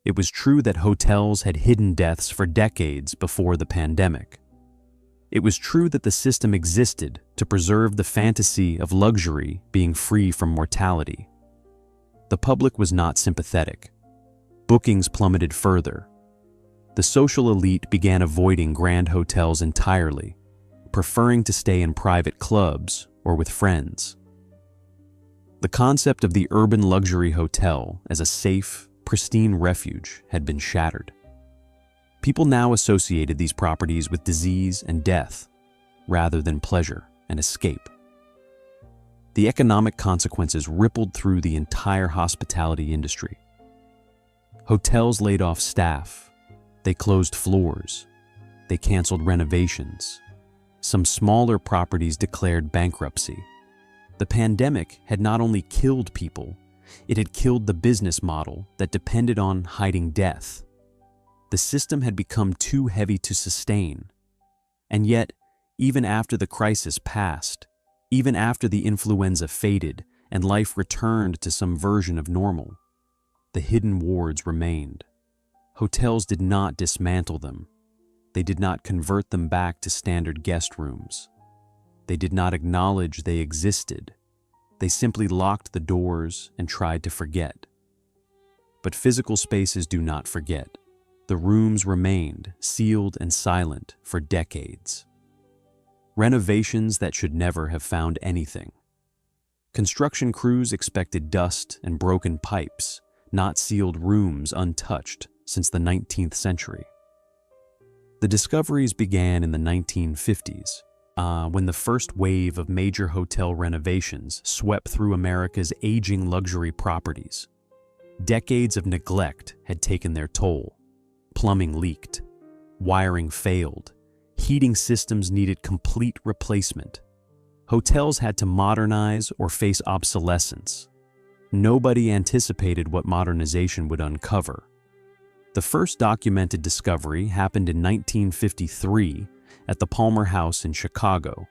It was true that hotels had hidden deaths for decades before the pandemic. It was true that the system existed to preserve the fantasy of luxury being free from mortality. The public was not sympathetic. Bookings plummeted further. The social elite began avoiding grand hotels entirely, preferring to stay in private clubs or with friends. The concept of the urban luxury hotel as a safe, pristine refuge had been shattered. People now associated these properties with disease and death, rather than pleasure and escape. The economic consequences rippled through the entire hospitality industry. Hotels laid off staff. They closed floors. They canceled renovations. Some smaller properties declared bankruptcy. The pandemic had not only killed people, it had killed the business model that depended on hiding death. The system had become too heavy to sustain. And yet, even after the crisis passed, even after the influenza faded and life returned to some version of normal, the hidden wards remained. Hotels did not dismantle them. They did not convert them back to standard guest rooms. They did not acknowledge they existed. They simply locked the doors and tried to forget. But physical spaces do not forget. The rooms remained sealed and silent for decades. Renovations that should never have found anything. Construction crews expected dust and broken pipes, not sealed rooms untouched since the 19th century. The discoveries began in the 1950s, when the first wave of major hotel renovations swept through America's aging luxury properties. Decades of neglect had taken their toll. Plumbing leaked, wiring failed, heating systems needed complete replacement. Hotels had to modernize or face obsolescence. Nobody anticipated what modernization would uncover. The first documented discovery happened in 1953 at the Palmer House in Chicago.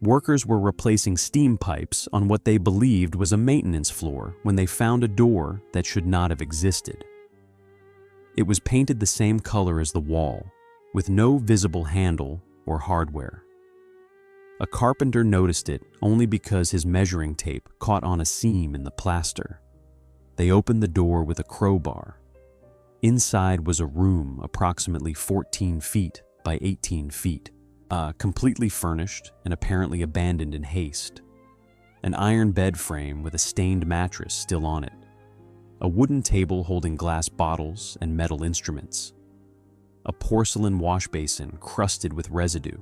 Workers were replacing steam pipes on what they believed was a maintenance floor when they found a door that should not have existed. It was painted the same color as the wall, with no visible handle or hardware. A carpenter noticed it only because his measuring tape caught on a seam in the plaster. They opened the door with a crowbar. Inside was a room approximately 14 feet by 18 feet, completely furnished and apparently abandoned in haste. An iron bed frame with a stained mattress still on it. A wooden table holding glass bottles and metal instruments. A porcelain wash basin crusted with residue.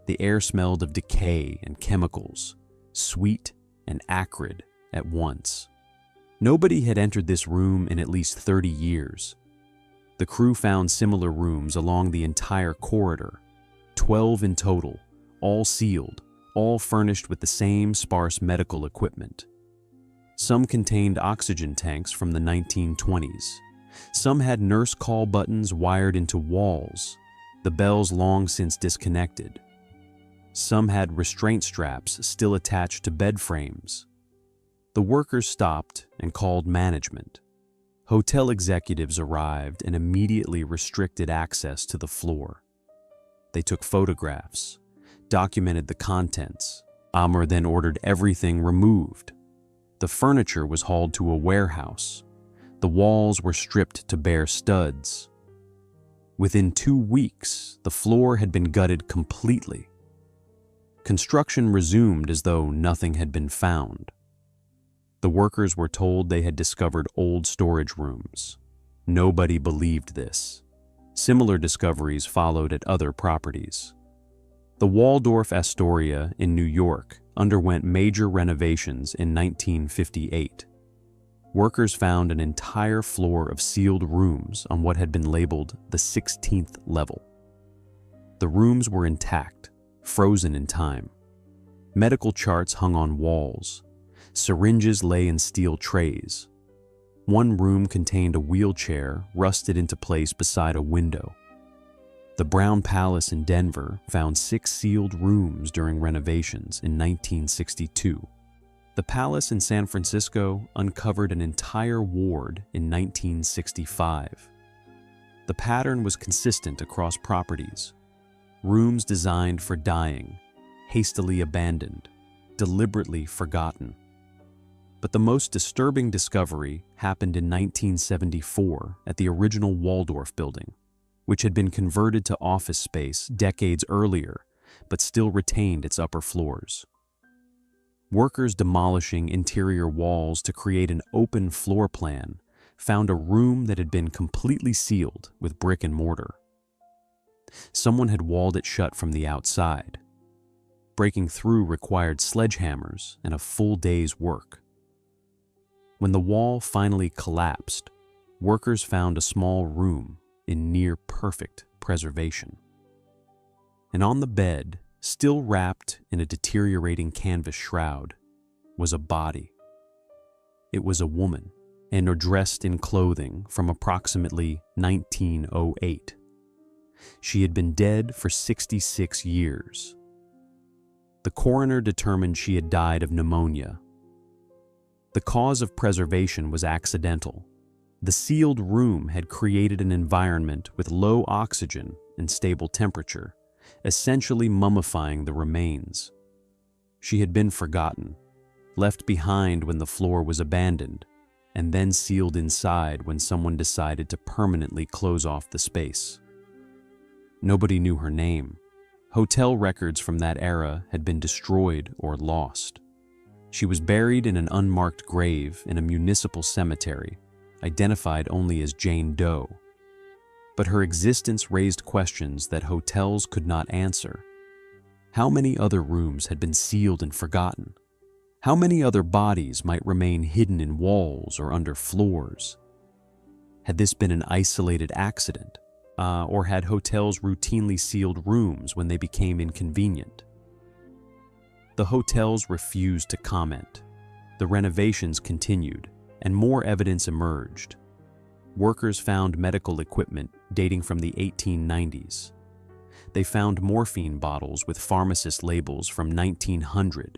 The air smelled of decay and chemicals, sweet and acrid at once. Nobody had entered this room in at least 30 years. The crew found similar rooms along the entire corridor, 12 in total, all sealed, all furnished with the same sparse medical equipment. Some contained oxygen tanks from the 1920s. Some had nurse call buttons wired into walls, the bells long since disconnected. Some had restraint straps still attached to bed frames. The workers stopped and called management. Hotel executives arrived and immediately restricted access to the floor. They took photographs, documented the contents. Amr then ordered everything removed. The furniture was hauled to a warehouse. The walls were stripped to bare studs. Within 2 weeks, the floor had been gutted completely. Construction resumed as though nothing had been found. The workers were told they had discovered old storage rooms. Nobody believed this. Similar discoveries followed at other properties. The Waldorf Astoria in New York underwent major renovations in 1958. Workers found an entire floor of sealed rooms on what had been labeled the 16th level. The rooms were intact, frozen in time. Medical charts hung on walls. Syringes lay in steel trays. One room contained a wheelchair rusted into place beside a window. The Brown Palace in Denver found 6 sealed rooms during renovations in 1962. The Palace in San Francisco uncovered an entire ward in 1965. The pattern was consistent across properties. Rooms designed for dying, hastily abandoned, deliberately forgotten. But the most disturbing discovery happened in 1974 at the original Waldorf building, which had been converted to office space decades earlier, but still retained its upper floors. Workers demolishing interior walls to create an open floor plan found a room that had been completely sealed with brick and mortar. Someone had walled it shut from the outside. breaking through required sledgehammers and a full day's work. When the wall finally collapsed, workers found a small room in near-perfect preservation. And on the bed, still wrapped in a deteriorating canvas shroud, was a body. It was a woman, and dressed in clothing from approximately 1908. She had been dead for 66 years. The coroner determined she had died of pneumonia. The cause of preservation was accidental. The sealed room had created an environment with low oxygen and stable temperature, essentially mummifying the remains. She had been forgotten, left behind when the floor was abandoned, and then sealed inside when someone decided to permanently close off the space. Nobody knew her name. Hotel records from that era had been destroyed or lost. She was buried in an unmarked grave in a municipal cemetery, identified only as Jane Doe. But her existence raised questions that hotels could not answer. How many other rooms had been sealed and forgotten? How many other bodies might remain hidden in walls or under floors? Had this been an isolated accident? Or had hotels routinely sealed rooms when they became inconvenient? The hotels refused to comment. The renovations continued, and more evidence emerged. Workers found medical equipment dating from the 1890s. They found morphine bottles with pharmacist labels from 1900.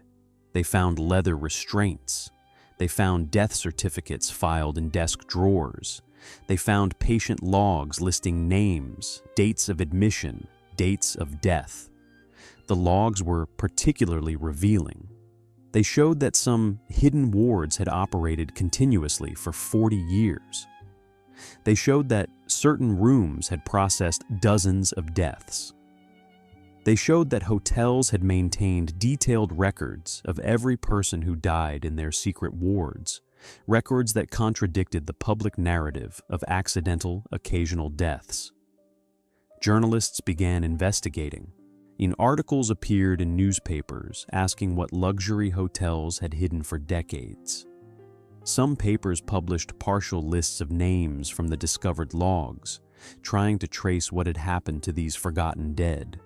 They found leather restraints. They found death certificates filed in desk drawers. They found patient logs listing names, dates of admission, dates of death. The logs were particularly revealing. They showed that some hidden wards had operated continuously for 40 years. They showed that certain rooms had processed dozens of deaths. They showed that hotels had maintained detailed records of every person who died in their secret wards, records that contradicted the public narrative of accidental, occasional deaths. Journalists began investigating. Articles appeared in newspapers asking what luxury hotels had hidden for decades. Some papers published partial lists of names from the discovered logs, trying to trace what had happened to these forgotten dead.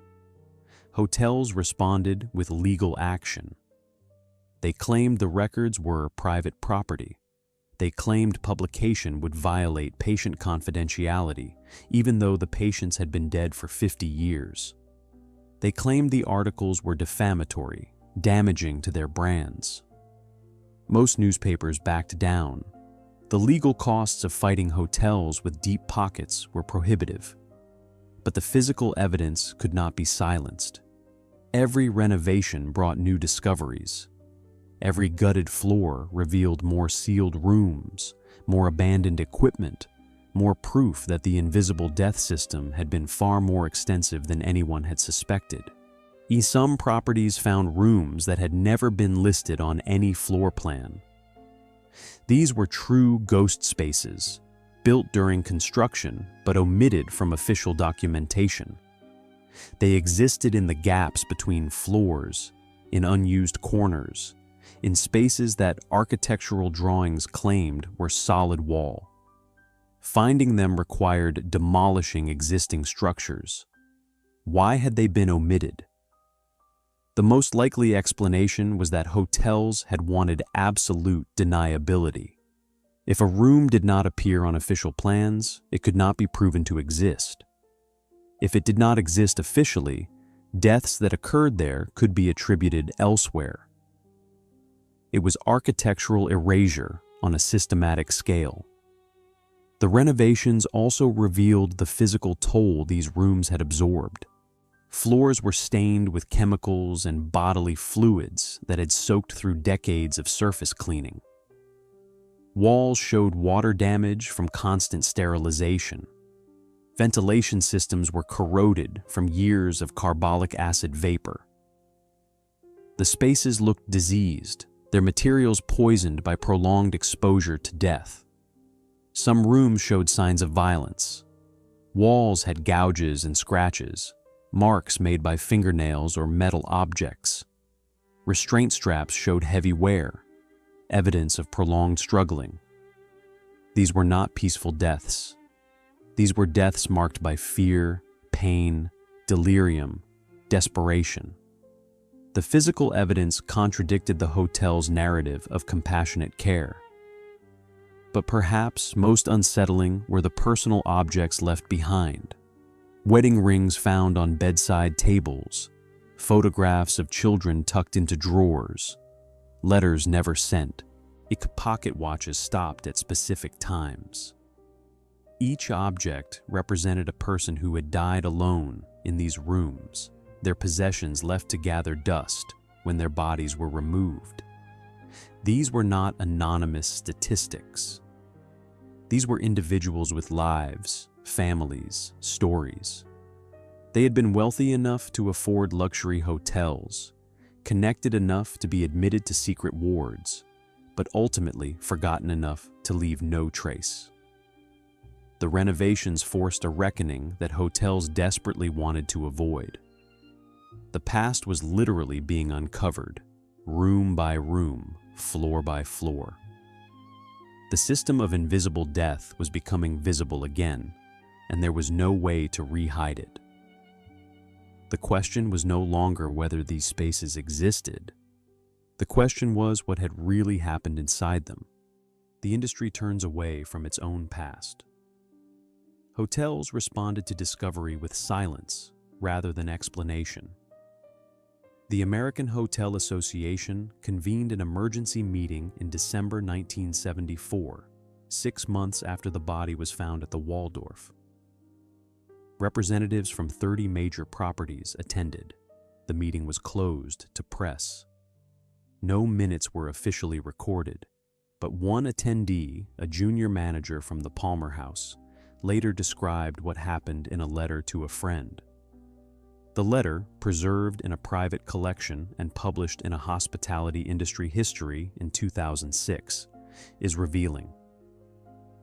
Hotels responded with legal action. They claimed the records were private property. They claimed publication would violate patient confidentiality, even though the patients had been dead for 50 years. They claimed the articles were defamatory, damaging to their brands. Most newspapers backed down. The legal costs of fighting hotels with deep pockets were prohibitive. But the physical evidence could not be silenced. Every renovation brought new discoveries. Every gutted floor revealed more sealed rooms, more abandoned equipment, more proof that the invisible death system had been far more extensive than anyone had suspected. Some properties found rooms that had never been listed on any floor plan. These were true ghost spaces, built during construction but omitted from official documentation. They existed in the gaps between floors, in unused corners, in spaces that architectural drawings claimed were solid wall. Finding them required demolishing existing structures. Why had they been omitted? The most likely explanation was that hotels had wanted absolute deniability. If a room did not appear on official plans, it could not be proven to exist. If it did not exist officially, deaths that occurred there could be attributed elsewhere. It was architectural erasure on a systematic scale. The renovations also revealed the physical toll these rooms had absorbed. Floors were stained with chemicals and bodily fluids that had soaked through decades of surface cleaning. Walls showed water damage from constant sterilization. Ventilation systems were corroded from years of carbolic acid vapor. The spaces looked diseased, their materials poisoned by prolonged exposure to death. Some rooms showed signs of violence. Walls had gouges and scratches, marks made by fingernails or metal objects. Restraint straps showed heavy wear, evidence of prolonged struggling. These were not peaceful deaths. These were deaths marked by fear, pain, delirium, desperation. The physical evidence contradicted the hotel's narrative of compassionate care. But perhaps most unsettling were the personal objects left behind. Wedding rings found on bedside tables, photographs of children tucked into drawers, letters never sent, pocket watches stopped at specific times. Each object represented a person who had died alone in these rooms, their possessions left to gather dust when their bodies were removed. These were not anonymous statistics. These were individuals with lives, families, stories. They had been wealthy enough to afford luxury hotels, connected enough to be admitted to secret wards, but ultimately forgotten enough to leave no trace. The renovations forced a reckoning that hotels desperately wanted to avoid. The past was literally being uncovered, room by room, floor by floor. The system of invisible death was becoming visible again, and there was no way to re-hide it. The question was no longer whether these spaces existed. The question was what had really happened inside them. The industry turns away from its own past. Hotels responded to discovery with silence rather than explanation. The American Hotel Association convened an emergency meeting in December 1974, 6 months after the body was found at the Waldorf. Representatives from 30 major properties attended. The meeting was closed to press. No minutes were officially recorded, but one attendee, a junior manager from the Palmer House, later described what happened in a letter to a friend. The letter, preserved in a private collection and published in a hospitality industry history in 2006, is revealing.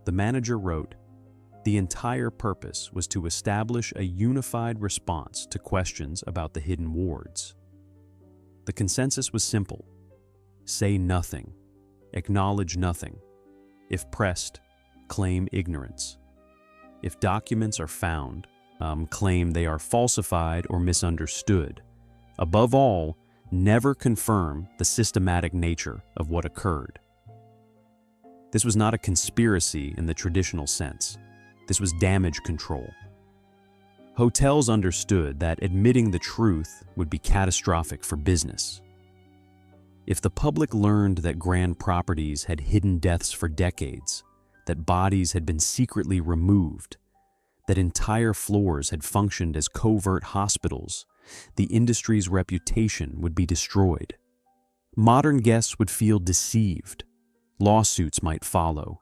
The manager wrote, "The entire purpose was to establish a unified response to questions about the hidden wards. The consensus was simple: say nothing, acknowledge nothing. If pressed, claim ignorance. If documents are found, claim they are falsified or misunderstood. Above all, never confirm the systematic nature of what occurred." This was not a conspiracy in the traditional sense. This was damage control. Hotels understood that admitting the truth would be catastrophic for business. If the public learned that grand properties had hidden deaths for decades, that bodies had been secretly removed, that entire floors had functioned as covert hospitals, the industry's reputation would be destroyed. Modern guests would feel deceived. Lawsuits might follow.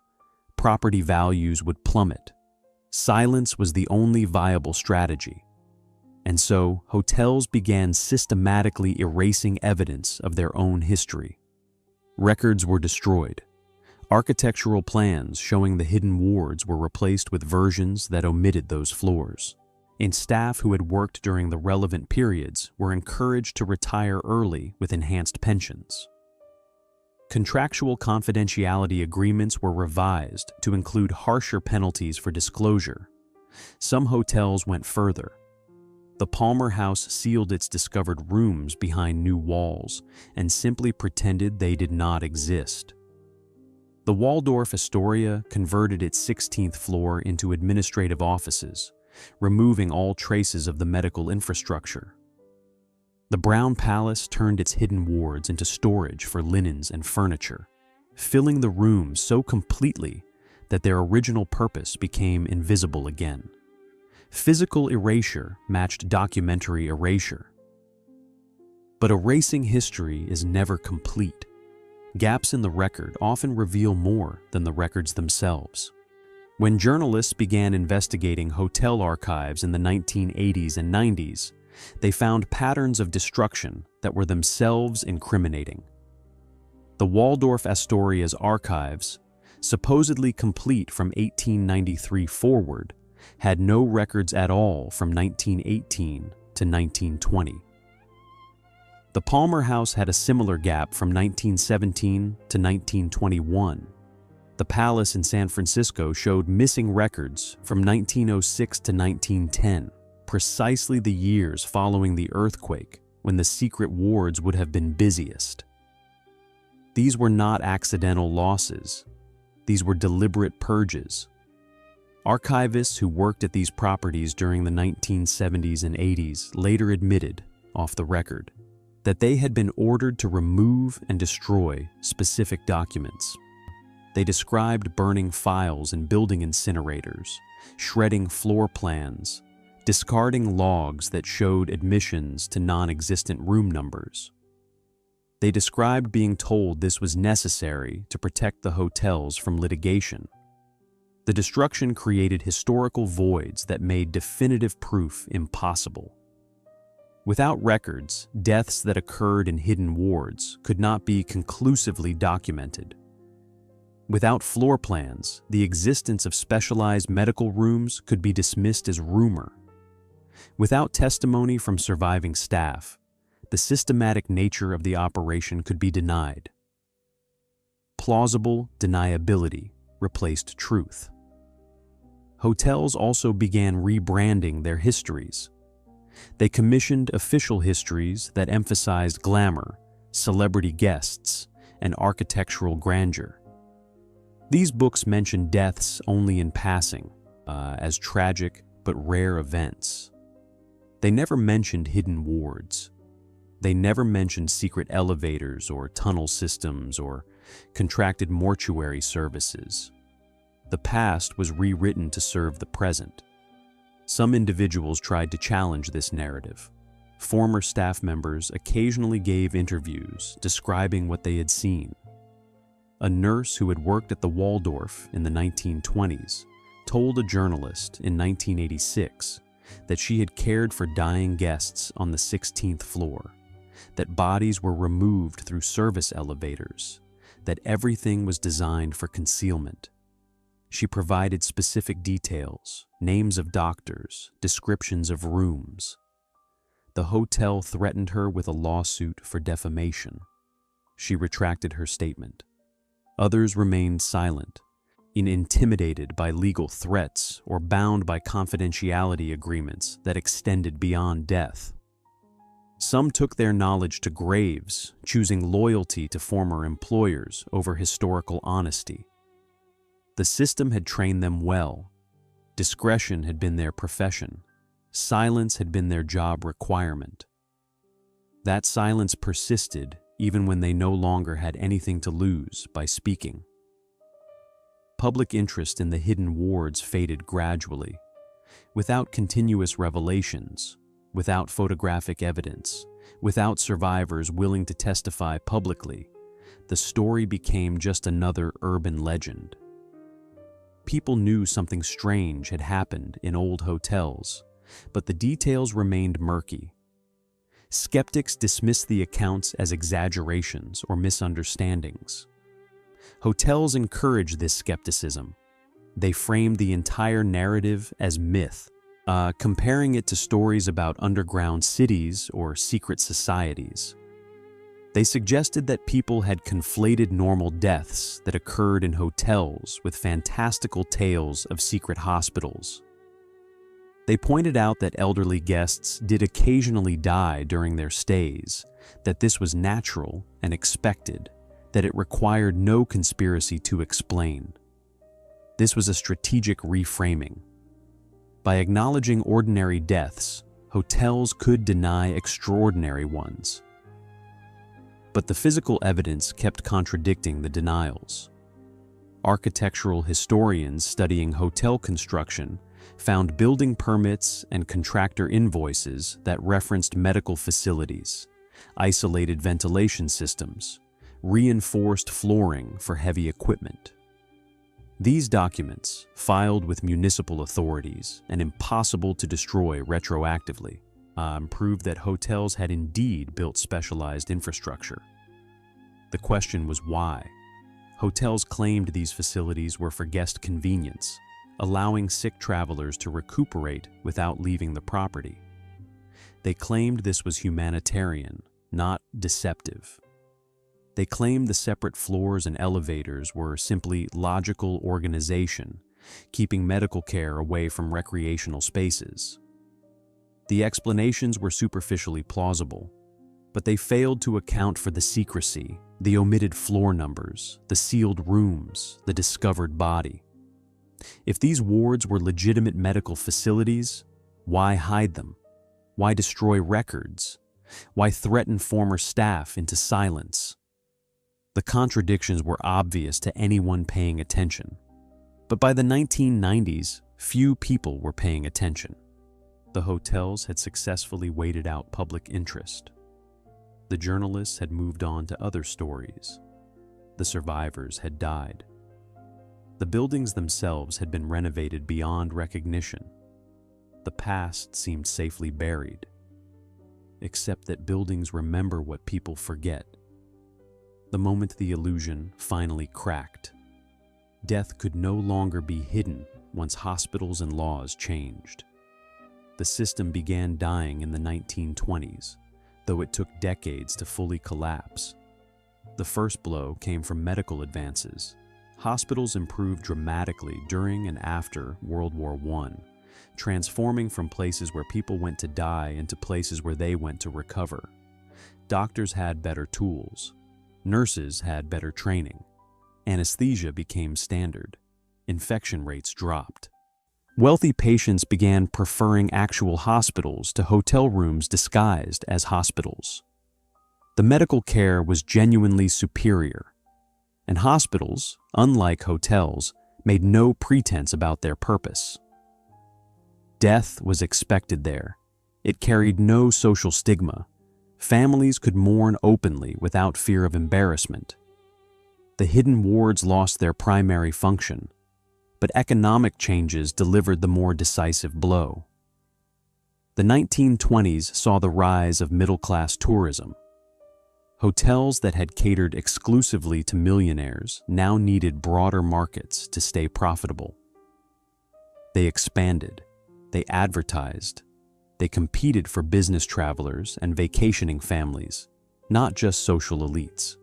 Property values would plummet. Silence was the only viable strategy. And so, hotels began systematically erasing evidence of their own history. Records were destroyed. Architectural plans showing the hidden wards were replaced with versions that omitted those floors. And staff who had worked during the relevant periods were encouraged to retire early with enhanced pensions. Contractual confidentiality agreements were revised to include harsher penalties for disclosure. Some hotels went further. The Palmer House sealed its discovered rooms behind new walls and simply pretended they did not exist. The Waldorf Astoria converted its 16th floor into administrative offices, removing all traces of the medical infrastructure. The Brown Palace turned its hidden wards into storage for linens and furniture, filling the rooms so completely that their original purpose became invisible again. Physical erasure matched documentary erasure. But erasing history is never complete. Gaps in the record often reveal more than the records themselves. When journalists began investigating hotel archives in the 1980s and 90s, they found patterns of destruction that were themselves incriminating. The Waldorf Astoria's archives, supposedly complete from 1893 forward, had no records at all from 1918 to to 1920. The Palmer House had a similar gap from 1917 to 1921. The Palace in San Francisco showed missing records from 1906 to 1910, precisely the years following the earthquake when the secret wards would have been busiest. These were not accidental losses. These were deliberate purges. Archivists who worked at these properties during the 1970s and 80s later admitted, off the record, that they had been ordered to remove and destroy specific documents. They described burning files in building incinerators, shredding floor plans, discarding logs that showed admissions to non-existent room numbers. They described being told this was necessary to protect the hotels from litigation. The destruction created historical voids that made definitive proof impossible. Without records, deaths that occurred in hidden wards could not be conclusively documented. Without floor plans, the existence of specialized medical rooms could be dismissed as rumor. Without testimony from surviving staff, the systematic nature of the operation could be denied. Plausible deniability replaced truth. Hotels also began rebranding their histories. They commissioned official histories that emphasized glamour, celebrity guests, and architectural grandeur. These books mentioned deaths only in passing, as tragic but rare events. They never mentioned hidden wards. They never mentioned secret elevators or tunnel systems or contracted mortuary services. The past was rewritten to serve the present. Some individuals tried to challenge this narrative. Former staff members occasionally gave interviews describing what they had seen. A nurse who had worked at the Waldorf in the 1920s told a journalist in 1986 that she had cared for dying guests on the 16th floor, that bodies were removed through service elevators, that everything was designed for concealment. She provided specific details, names of doctors, descriptions of rooms. The hotel threatened her with a lawsuit for defamation. She retracted her statement. Others remained silent, intimidated by legal threats or bound by confidentiality agreements that extended beyond death. Some took their knowledge to graves, choosing loyalty to former employers over historical honesty. The system had trained them well. Discretion had been their profession. Silence had been their job requirement. That silence persisted even when they no longer had anything to lose by speaking. Public interest in the hidden wards faded gradually. Without continuous revelations, without photographic evidence, without survivors willing to testify publicly, the story became just another urban legend. People knew something strange had happened in old hotels, but the details remained murky. Skeptics dismissed the accounts as exaggerations or misunderstandings. Hotels encouraged this skepticism. They framed the entire narrative as myth, comparing it to stories about underground cities or secret societies. They suggested that people had conflated normal deaths that occurred in hotels with fantastical tales of secret hospitals. They pointed out that elderly guests did occasionally die during their stays, that this was natural and expected, that it required no conspiracy to explain. This was a strategic reframing. By acknowledging ordinary deaths, hotels could deny extraordinary ones. But the physical evidence kept contradicting the denials. Architectural historians studying hotel construction found building permits and contractor invoices that referenced medical facilities, isolated ventilation systems, reinforced flooring for heavy equipment. These documents, filed with municipal authorities and impossible to destroy retroactively, proved that hotels had indeed built specialized infrastructure. The question was why. Hotels claimed these facilities were for guest convenience, allowing sick travelers to recuperate without leaving the property. They claimed this was humanitarian, not deceptive. They claimed the separate floors and elevators were simply logical organization, keeping medical care away from recreational spaces. The explanations were superficially plausible, but they failed to account for the secrecy, the omitted floor numbers, the sealed rooms, the discovered body. If these wards were legitimate medical facilities, why hide them? Why destroy records? Why threaten former staff into silence? The contradictions were obvious to anyone paying attention. But by the 1990s, few people were paying attention. The hotels had successfully waited out public interest. The journalists had moved on to other stories. The survivors had died. The buildings themselves had been renovated beyond recognition. The past seemed safely buried. Except that buildings remember what people forget. The moment the illusion finally cracked, death could no longer be hidden once hospitals and laws changed. The system began dying in the 1920s, though it took decades to fully collapse. The first blow came from medical advances. Hospitals improved dramatically during and after World War I, transforming from places where people went to die into places where they went to recover. Doctors had better tools. Nurses had better training. Anesthesia became standard. Infection rates dropped. Wealthy patients began preferring actual hospitals to hotel rooms disguised as hospitals. The medical care was genuinely superior, and hospitals, unlike hotels, made no pretense about their purpose. Death was expected there. It carried no social stigma. Families could mourn openly without fear of embarrassment. The hidden wards lost their primary function, but economic changes delivered the more decisive blow. The 1920s saw the rise of middle-class tourism. Hotels that had catered exclusively to millionaires now needed broader markets to stay profitable. They expanded, they advertised, they competed for business travelers and vacationing families, not just social elites.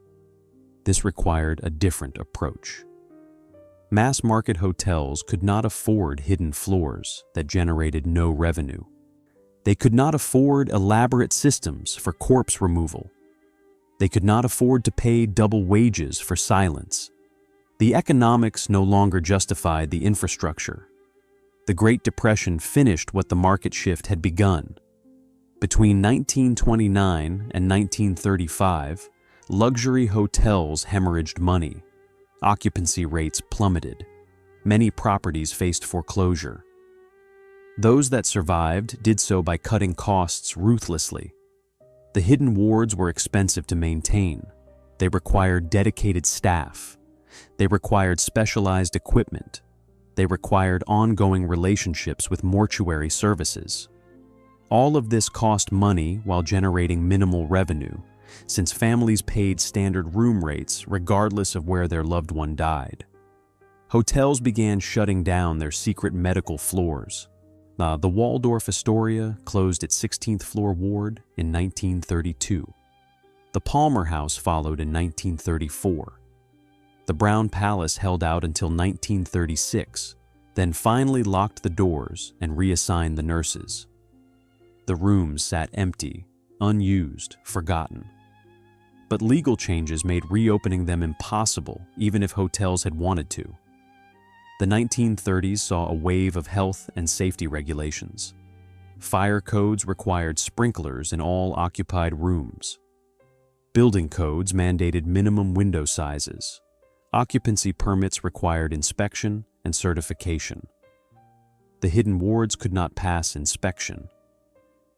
This required a different approach. Mass-market hotels could not afford hidden floors that generated no revenue. They could not afford elaborate systems for corpse removal. They could not afford to pay double wages for silence. The economics no longer justified the infrastructure. The Great Depression finished what the market shift had begun. Between 1929 and 1935, luxury hotels hemorrhaged money. Occupancy rates plummeted. Many properties faced foreclosure. Those that survived did so by cutting costs ruthlessly. The hidden wards were expensive to maintain. They required dedicated staff. They required specialized equipment. They required ongoing relationships with mortuary services. All of this cost money while generating minimal revenue, since families paid standard room rates regardless of where their loved one died. Hotels began shutting down their secret medical floors. The Waldorf Astoria closed its 16th floor ward in 1932. The Palmer House followed in 1934. The Brown Palace held out until 1936, then finally locked the doors and reassigned the nurses. The rooms sat empty, unused, forgotten. But legal changes made reopening them impossible, even if hotels had wanted to. The 1930s saw a wave of health and safety regulations. Fire codes required sprinklers in all occupied rooms. Building codes mandated minimum window sizes. Occupancy permits required inspection and certification. The hidden wards could not pass inspection.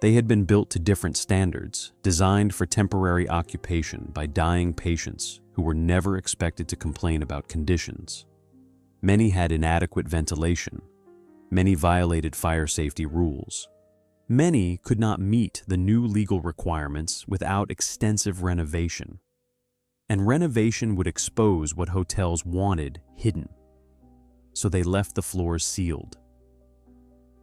They had been built to different standards, designed for temporary occupation by dying patients who were never expected to complain about conditions. Many had inadequate ventilation. Many violated fire safety rules. Many could not meet the new legal requirements without extensive renovation. And renovation would expose what hotels wanted hidden. So they left the floors sealed.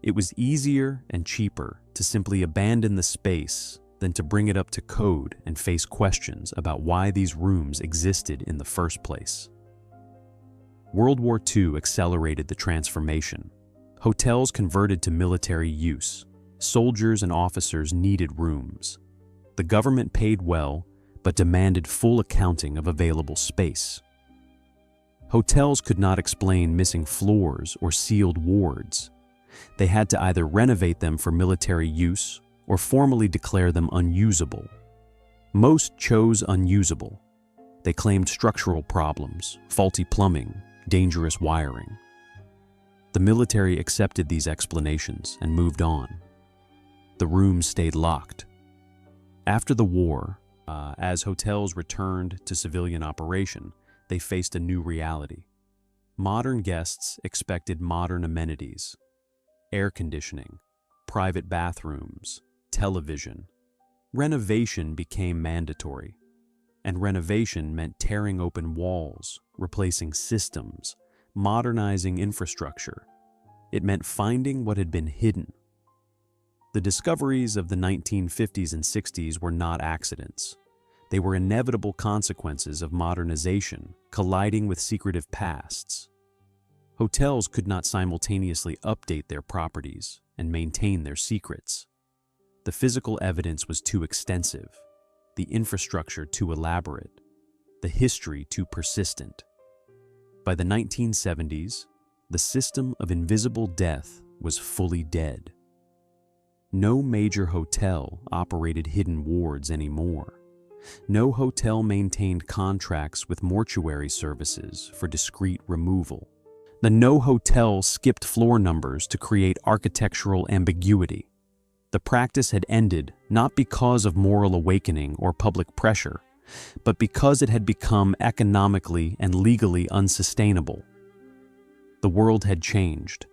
It was easier and cheaper to simply abandon the space than to bring it up to code and face questions about why these rooms existed in the first place. World War II accelerated the transformation. Hotels converted to military use. Soldiers and officers needed rooms. The government paid well, but demanded full accounting of available space. Hotels could not explain missing floors or sealed wards. They had to either renovate them for military use or formally declare them unusable. Most chose unusable. They claimed structural problems, faulty plumbing, dangerous wiring. The military accepted these explanations and moved on. The rooms stayed locked. After the war, as hotels returned to civilian operation, they faced a new reality. Modern guests expected modern amenities: air conditioning, private bathrooms, television. Renovation became mandatory, and renovation meant tearing open walls, replacing systems, modernizing infrastructure. It meant finding what had been hidden. The discoveries of the 1950s and 60s were not accidents. They were inevitable consequences of modernization colliding with secretive pasts. Hotels could not simultaneously update their properties and maintain their secrets. The physical evidence was too extensive, the infrastructure too elaborate, the history too persistent. By the 1970s, the system of invisible death was fully dead. No major hotel operated hidden wards anymore. No hotel maintained contracts with mortuary services for discreet removal. No hotel skipped floor numbers to create architectural ambiguity. The practice had ended not because of moral awakening or public pressure, but because it had become economically and legally unsustainable. The world had changed.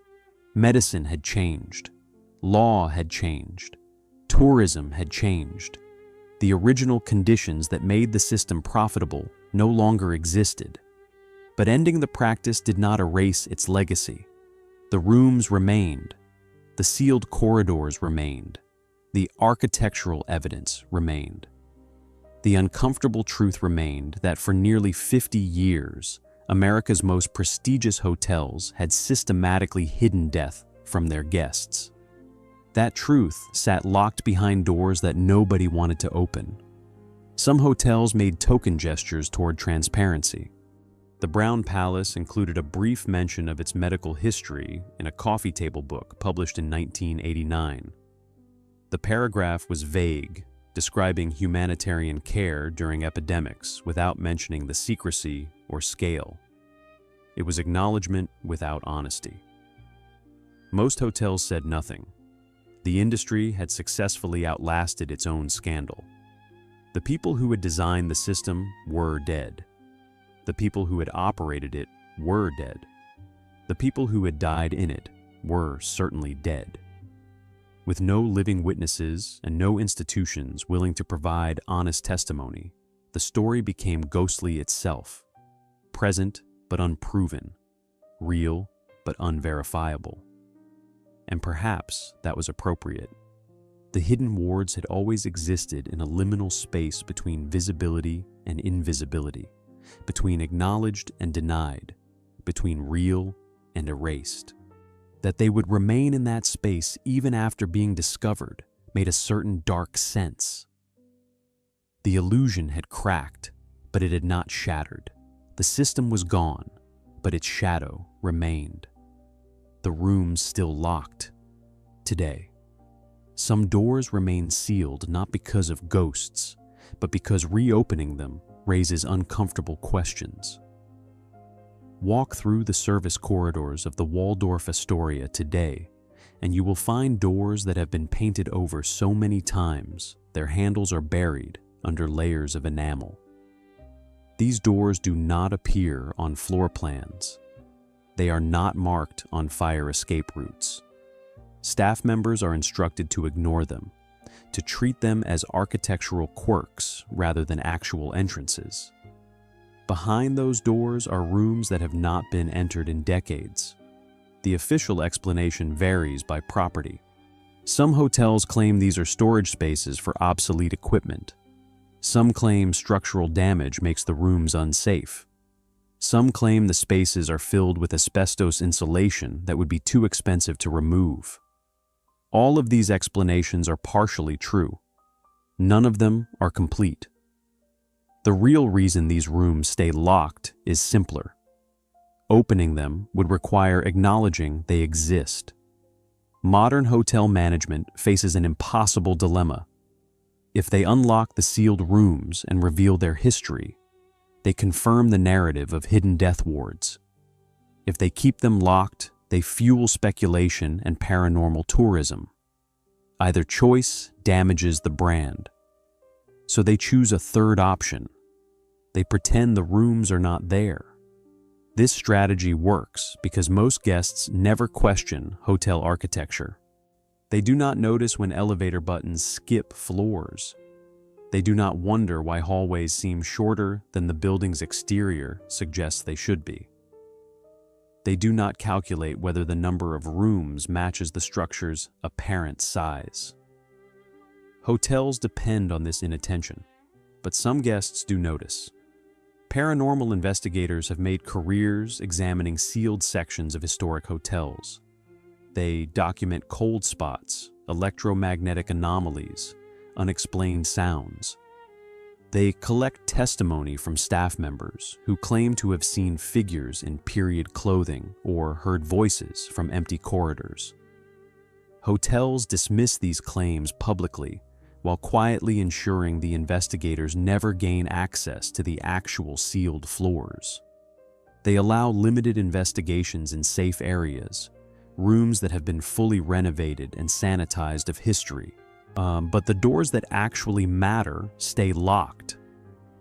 Medicine had changed. Law had changed. Tourism had changed. The original conditions that made the system profitable no longer existed. But ending the practice did not erase its legacy. The rooms remained. The sealed corridors remained. The architectural evidence remained. The uncomfortable truth remained that for nearly 50 years, America's most prestigious hotels had systematically hidden death from their guests. That truth sat locked behind doors that nobody wanted to open. Some hotels made token gestures toward transparency. The Brown Palace included a brief mention of its medical history in a coffee table book published in 1989. The paragraph was vague, describing humanitarian care during epidemics without mentioning the secrecy or scale. It was acknowledgement without honesty. Most hotels said nothing. The industry had successfully outlasted its own scandal. The people who had designed the system were dead. The people who had operated it were dead. The people who had died in it were certainly dead. With no living witnesses and no institutions willing to provide honest testimony, the story became ghostly itself, present but unproven, real but unverifiable. And perhaps that was appropriate. The hidden wards had always existed in a liminal space between visibility and invisibility, between acknowledged and denied, between real and erased. That they would remain in that space even after being discovered made a certain dark sense. The illusion had cracked, but it had not shattered. The system was gone, but its shadow remained. The rooms still locked. Today, some doors remain sealed not because of ghosts, but because reopening them raises uncomfortable questions. Walk through the service corridors of the Waldorf Astoria today, and you will find doors that have been painted over so many times their handles are buried under layers of enamel. These doors do not appear on floor plans. They are not marked on fire escape routes. Staff members are instructed to ignore them, to treat them as architectural quirks rather than actual entrances. Behind those doors are rooms that have not been entered in decades. The official explanation varies by property. Some hotels claim these are storage spaces for obsolete equipment. Some claim structural damage makes the rooms unsafe. Some claim the spaces are filled with asbestos insulation that would be too expensive to remove. All of these explanations are partially true. None of them are complete. The real reason these rooms stay locked is simpler. Opening them would require acknowledging they exist. Modern hotel management faces an impossible dilemma. If they unlock the sealed rooms and reveal their history, they confirm the narrative of hidden death wards. If they keep them locked, they fuel speculation and paranormal tourism. Either choice damages the brand. So they choose a third option. They pretend the rooms are not there. This strategy works because most guests never question hotel architecture. They do not notice when elevator buttons skip floors. They do not wonder why hallways seem shorter than the building's exterior suggests they should be. They do not calculate whether the number of rooms matches the structure's apparent size. Hotels depend on this inattention, but some guests do notice. Paranormal investigators have made careers examining sealed sections of historic hotels. They document cold spots, electromagnetic anomalies, unexplained sounds. They collect testimony from staff members who claim to have seen figures in period clothing or heard voices from empty corridors. Hotels dismiss these claims publicly while quietly ensuring the investigators never gain access to the actual sealed floors. They allow limited investigations in safe areas, rooms that have been fully renovated and sanitized of history. But the doors that actually matter stay locked.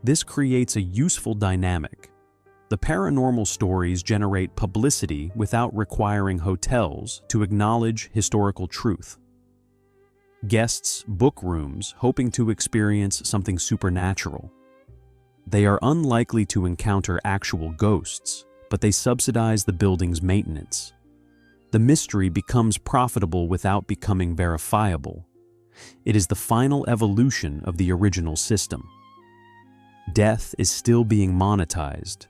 This creates a useful dynamic. The paranormal stories generate publicity without requiring hotels to acknowledge historical truth. Guests book rooms hoping to experience something supernatural. They are unlikely to encounter actual ghosts, but they subsidize the building's maintenance. The mystery becomes profitable without becoming verifiable. It is the final evolution of the original system. Death is still being monetized.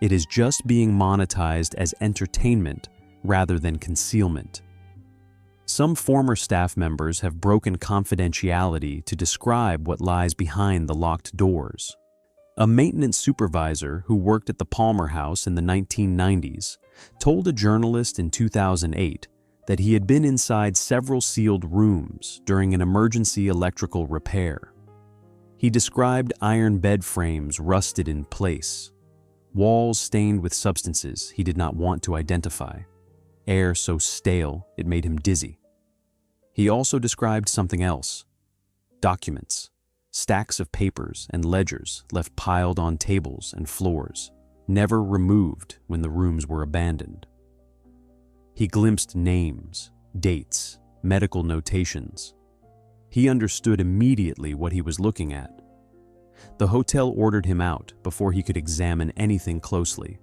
It is just being monetized as entertainment rather than concealment. Some former staff members have broken confidentiality to describe what lies behind the locked doors. A maintenance supervisor who worked at the Palmer House in the 1990s told a journalist in 2008 that he had been inside several sealed rooms during an emergency electrical repair. He described iron bed frames rusted in place, walls stained with substances he did not want to identify, air so stale it made him dizzy. He also described something else: documents, stacks of papers and ledgers left piled on tables and floors, never removed when the rooms were abandoned. He glimpsed names, dates, medical notations. He understood immediately what he was looking at. The hotel ordered him out before he could examine anything closely.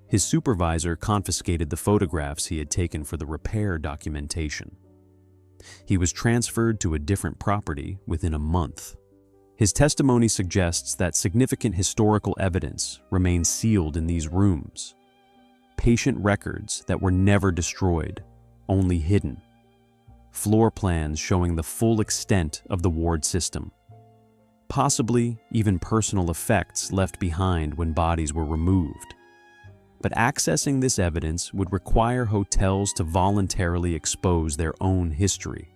His supervisor confiscated the photographs he had taken for the repair documentation. He was transferred to a different property within a month. His testimony suggests that significant historical evidence remains sealed in these rooms. Patient records that were never destroyed, only hidden. Floor plans showing the full extent of the ward system. Possibly even personal effects left behind when bodies were removed. But accessing this evidence would require hotels to voluntarily expose their own history.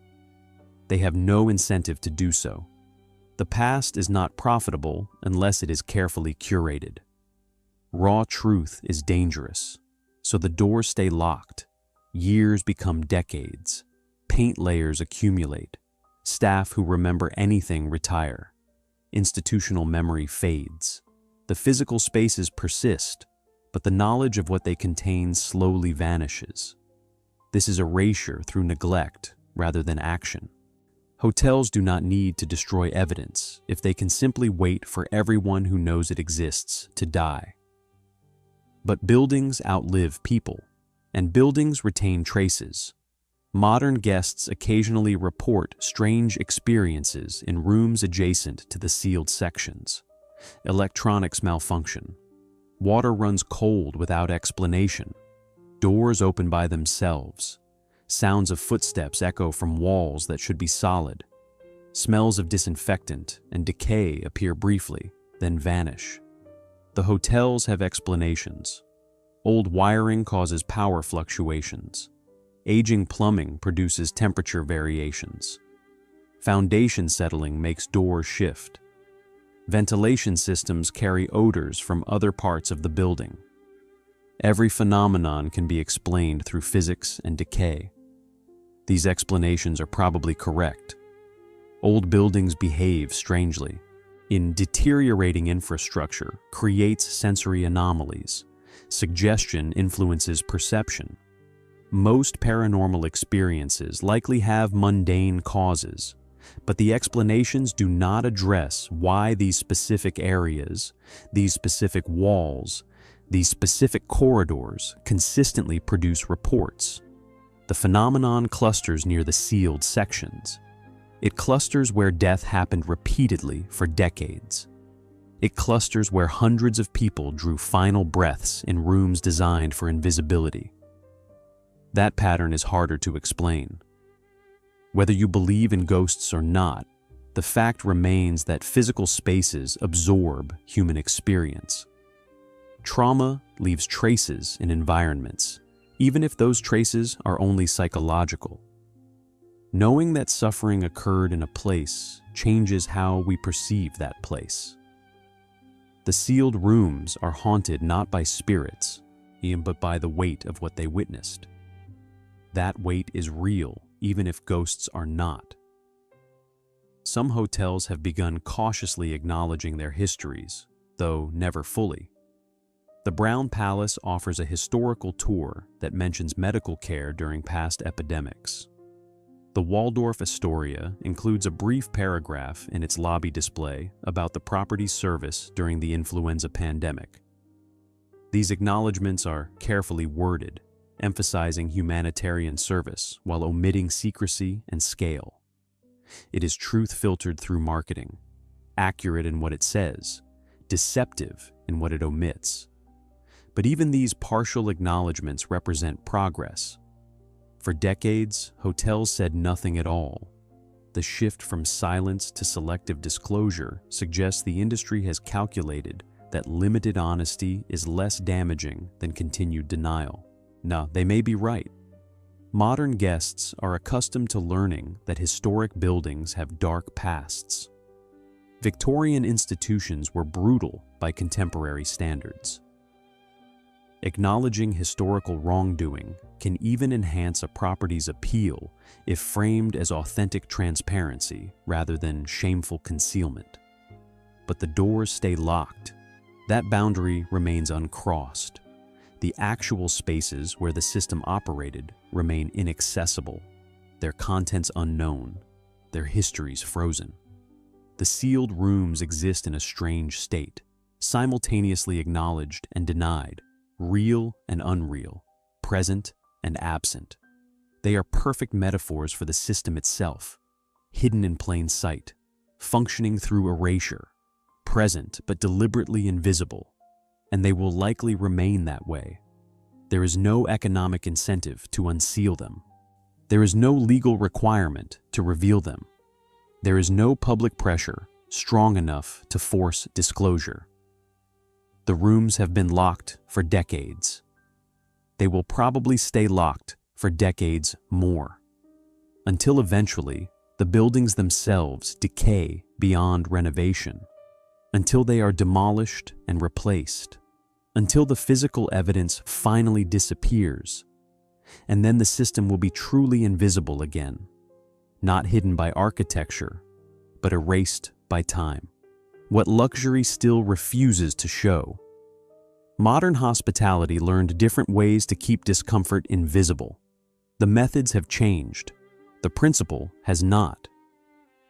They have no incentive to do so. The past is not profitable unless it is carefully curated. Raw truth is dangerous, so the doors stay locked. Years become decades. Paint layers accumulate. Staff who remember anything retire. Institutional memory fades. The physical spaces persist, but the knowledge of what they contain slowly vanishes. This is erasure through neglect rather than action. Hotels do not need to destroy evidence if they can simply wait for everyone who knows it exists to die. But buildings outlive people, and buildings retain traces. Modern guests occasionally report strange experiences in rooms adjacent to the sealed sections. Electronics malfunction. Water runs cold without explanation. Doors open by themselves. Sounds of footsteps echo from walls that should be solid. Smells of disinfectant and decay appear briefly, then vanish. The hotels have explanations. Old wiring causes power fluctuations. Aging plumbing produces temperature variations. Foundation settling makes doors shift. Ventilation systems carry odors from other parts of the building. Every phenomenon can be explained through physics and decay. These explanations are probably correct. Old buildings behave strangely. Deteriorating infrastructure creates sensory anomalies. Suggestion influences perception. Most paranormal experiences likely have mundane causes, but the explanations do not address why these specific areas, these specific walls, these specific corridors consistently produce reports. The phenomenon clusters near the sealed sections. It clusters where death happened repeatedly for decades. It clusters where hundreds of people drew final breaths in rooms designed for invisibility. That pattern is harder to explain. Whether you believe in ghosts or not, the fact remains that physical spaces absorb human experience. Trauma leaves traces in environments, even if those traces are only psychological. Knowing that suffering occurred in a place changes how we perceive that place. The sealed rooms are haunted not by spirits, but by the weight of what they witnessed. That weight is real, even if ghosts are not. Some hotels have begun cautiously acknowledging their histories, though never fully. The Brown Palace offers a historical tour that mentions medical care during past epidemics. The Waldorf Astoria includes a brief paragraph in its lobby display about the property's service during the influenza pandemic. These acknowledgments are carefully worded, emphasizing humanitarian service while omitting secrecy and scale. It is truth filtered through marketing, accurate in what it says, deceptive in what it omits. But even these partial acknowledgments represent progress. For decades, hotels said nothing at all. The shift from silence to selective disclosure suggests the industry has calculated that limited honesty is less damaging than continued denial. Now, they may be right. Modern guests are accustomed to learning that historic buildings have dark pasts. Victorian institutions were brutal by contemporary standards. Acknowledging historical wrongdoing can even enhance a property's appeal if framed as authentic transparency rather than shameful concealment. But the doors stay locked. That boundary remains uncrossed. The actual spaces where the system operated remain inaccessible, their contents unknown, their histories frozen. The sealed rooms exist in a strange state, simultaneously acknowledged and denied, real and unreal, present and absent. They are perfect metaphors for the system itself, hidden in plain sight, functioning through erasure, present but deliberately invisible, and they will likely remain that way. There is no economic incentive to unseal them. There is no legal requirement to reveal them. There is no public pressure strong enough to force disclosure. The rooms have been locked for decades. They will probably stay locked for decades more, until eventually the buildings themselves decay beyond renovation, until they are demolished and replaced, until the physical evidence finally disappears, and then the system will be truly invisible again, not hidden by architecture, but erased by time. What luxury still refuses to show. Modern hospitality learned different ways to keep discomfort invisible. The methods have changed. The principle has not.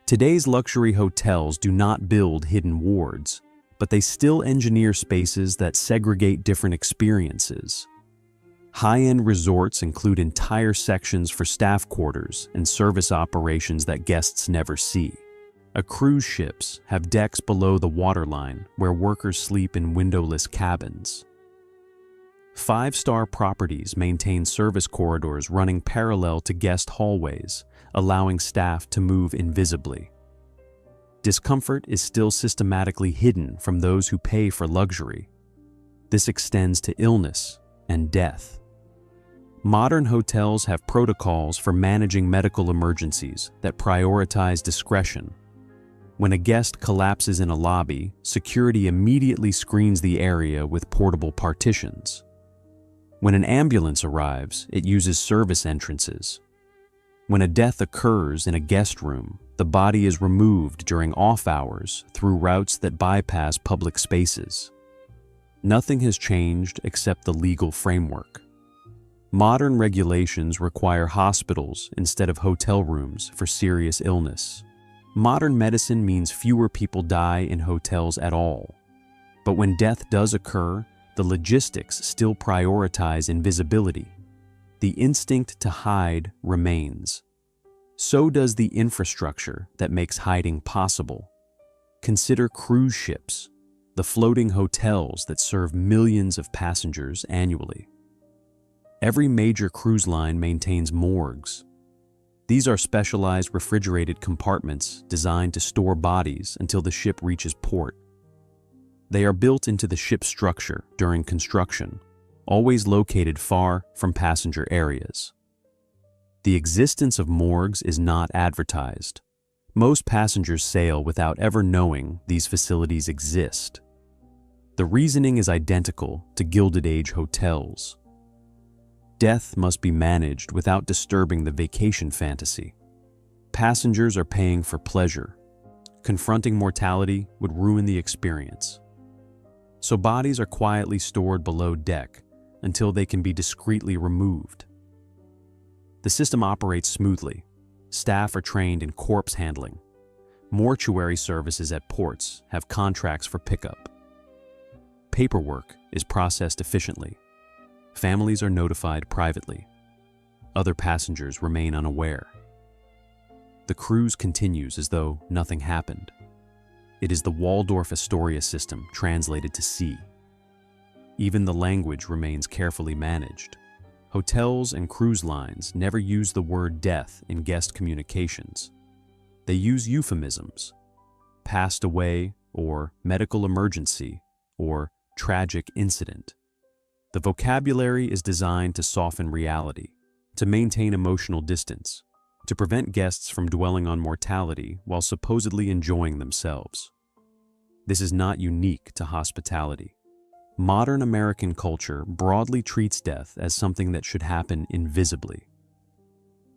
Today's luxury hotels do not build hidden wards, but they still engineer spaces that segregate different experiences. High-end resorts include entire sections for staff quarters and service operations that guests never see. Cruise ships have decks below the waterline where workers sleep in windowless cabins. Five-star properties maintain service corridors running parallel to guest hallways, allowing staff to move invisibly. Discomfort is still systematically hidden from those who pay for luxury. This extends to illness and death. Modern hotels have protocols for managing medical emergencies that prioritize discretion. When a guest collapses in a lobby, security immediately screens the area with portable partitions. When an ambulance arrives, it uses service entrances. When a death occurs in a guest room, the body is removed during off hours through routes that bypass public spaces. Nothing has changed except the legal framework. Modern regulations require hospitals instead of hotel rooms for serious illness. Modern medicine means fewer people die in hotels at all. But when death does occur, the logistics still prioritize invisibility. The instinct to hide remains. So does the infrastructure that makes hiding possible. Consider cruise ships, the floating hotels that serve millions of passengers annually. Every major cruise line maintains morgues. These are specialized refrigerated compartments designed to store bodies until the ship reaches port. They are built into the ship's structure during construction, always located far from passenger areas. The existence of morgues is not advertised. Most passengers sail without ever knowing these facilities exist. The reasoning is identical to Gilded Age hotels. Death must be managed without disturbing the vacation fantasy. Passengers are paying for pleasure. Confronting mortality would ruin the experience. So bodies are quietly stored below deck until they can be discreetly removed. The system operates smoothly. Staff are trained in corpse handling. Mortuary services at ports have contracts for pickup. Paperwork is processed efficiently. Families are notified privately. Other passengers remain unaware. The cruise continues as though nothing happened. It is the Waldorf Astoria system translated to sea. Even the language remains carefully managed. Hotels and cruise lines never use the word death in guest communications. They use euphemisms: passed away, or medical emergency, or tragic incident. The vocabulary is designed to soften reality, to maintain emotional distance, to prevent guests from dwelling on mortality while supposedly enjoying themselves. This is not unique to hospitality. Modern American culture broadly treats death as something that should happen invisibly.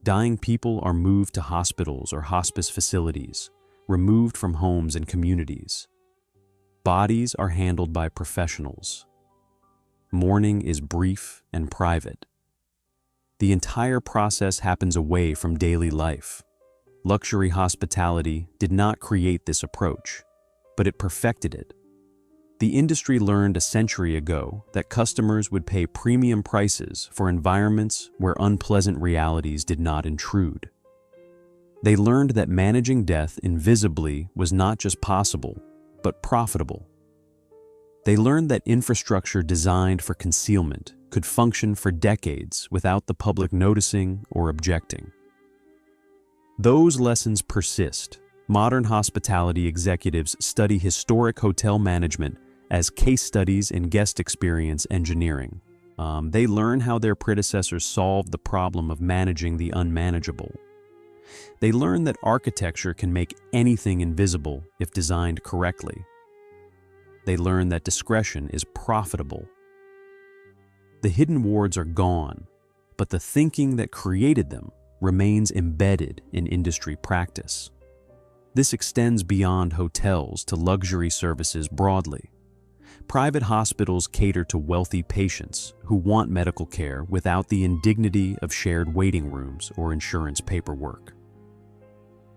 Dying people are moved to hospitals or hospice facilities, removed from homes and communities. Bodies are handled by professionals. Mourning is brief and private. The entire process happens away from daily life. Luxury hospitality did not create this approach, but it perfected it. The industry learned a century ago that customers would pay premium prices for environments where unpleasant realities did not intrude. They learned that managing death invisibly was not just possible, but profitable. They learned that infrastructure designed for concealment could function for decades without the public noticing or objecting. Those lessons persist. Modern hospitality executives study historic hotel management as case studies in guest experience engineering. They learn how their predecessors solved the problem of managing the unmanageable. They learn that architecture can make anything invisible if designed correctly. They learn that discretion is profitable. The hidden wards are gone, but the thinking that created them remains embedded in industry practice. This extends beyond hotels to luxury services broadly. Private hospitals cater to wealthy patients who want medical care without the indignity of shared waiting rooms or insurance paperwork.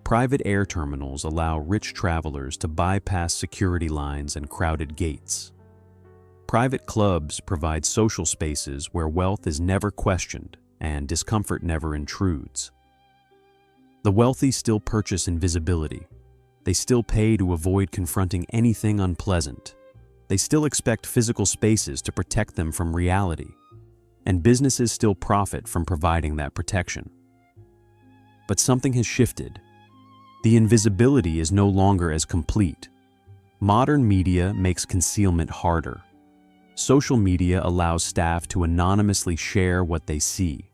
Private air terminals allow rich travelers to bypass security lines and crowded gates. Private clubs provide social spaces where wealth is never questioned and discomfort never intrudes. The wealthy still purchase invisibility. They still pay to avoid confronting anything unpleasant. They still expect physical spaces to protect them from reality. And businesses still profit from providing that protection. But something has shifted. The invisibility is no longer as complete. Modern media makes concealment harder. Social media allows staff to anonymously share what they see.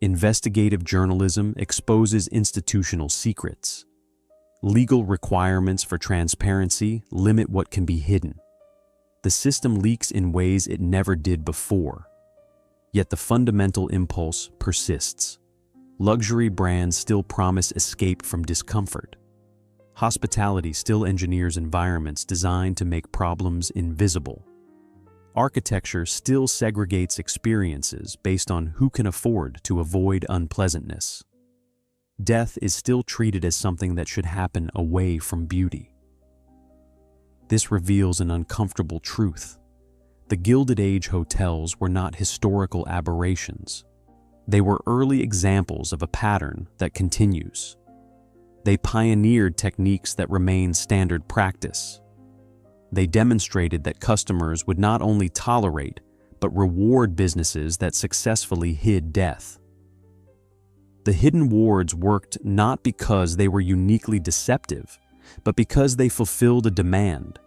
Investigative journalism exposes institutional secrets. Legal requirements for transparency limit what can be hidden. The system leaks in ways it never did before. Yet the fundamental impulse persists. Luxury brands still promise escape from discomfort. Hospitality still engineers environments designed to make problems invisible. Architecture still segregates experiences based on who can afford to avoid unpleasantness. Death is still treated as something that should happen away from beauty. This reveals an uncomfortable truth. The Gilded Age hotels were not historical aberrations. They were early examples of a pattern that continues. They pioneered techniques that remain standard practice. They demonstrated that customers would not only tolerate, but reward businesses that successfully hid death. The hidden wards worked not because they were uniquely deceptive, but because they fulfilled a demand.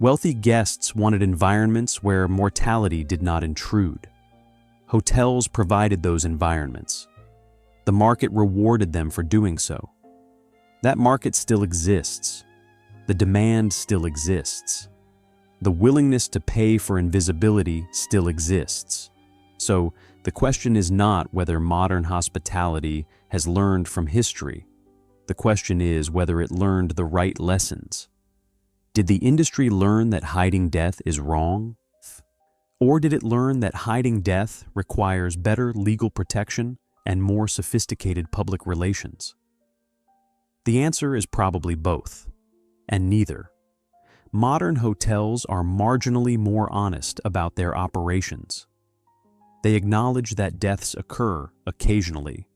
Wealthy guests wanted environments where mortality did not intrude. Hotels provided those environments. The market rewarded them for doing so. That market still exists. The demand still exists. The willingness to pay for invisibility still exists. So, the question is not whether modern hospitality has learned from history. The question is whether it learned the right lessons. Did the industry learn that hiding death is wrong? Or did it learn that hiding death requires better legal protection and more sophisticated public relations? The answer is probably both, and neither. Modern hotels are marginally more honest about their operations. They acknowledge that deaths occur occasionally.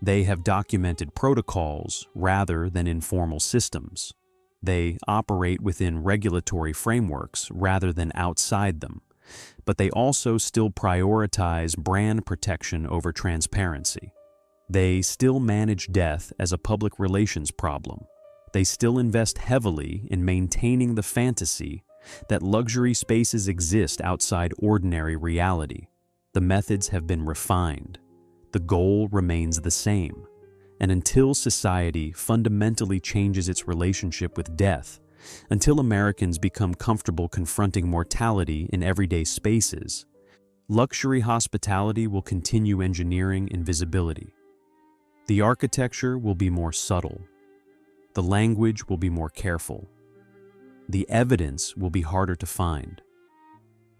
They have documented protocols rather than informal systems. They operate within regulatory frameworks rather than outside them. But they also still prioritize brand protection over transparency. They still manage death as a public relations problem. They still invest heavily in maintaining the fantasy that luxury spaces exist outside ordinary reality. The methods have been refined. The goal remains the same. And until society fundamentally changes its relationship with death, until Americans become comfortable confronting mortality in everyday spaces, luxury hospitality will continue engineering invisibility. The architecture will be more subtle. The language will be more careful. The evidence will be harder to find.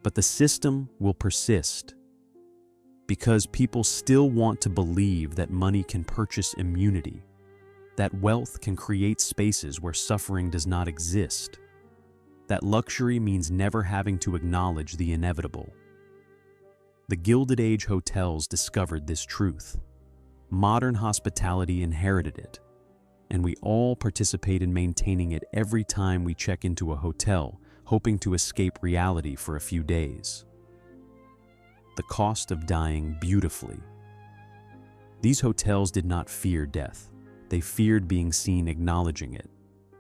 But the system will persist. Because people still want to believe that money can purchase immunity, that wealth can create spaces where suffering does not exist, that luxury means never having to acknowledge the inevitable. The Gilded Age hotels discovered this truth. Modern hospitality inherited it, and we all participate in maintaining it every time we check into a hotel, hoping to escape reality for a few days. The cost of dying beautifully. These hotels did not fear death. They feared being seen acknowledging it.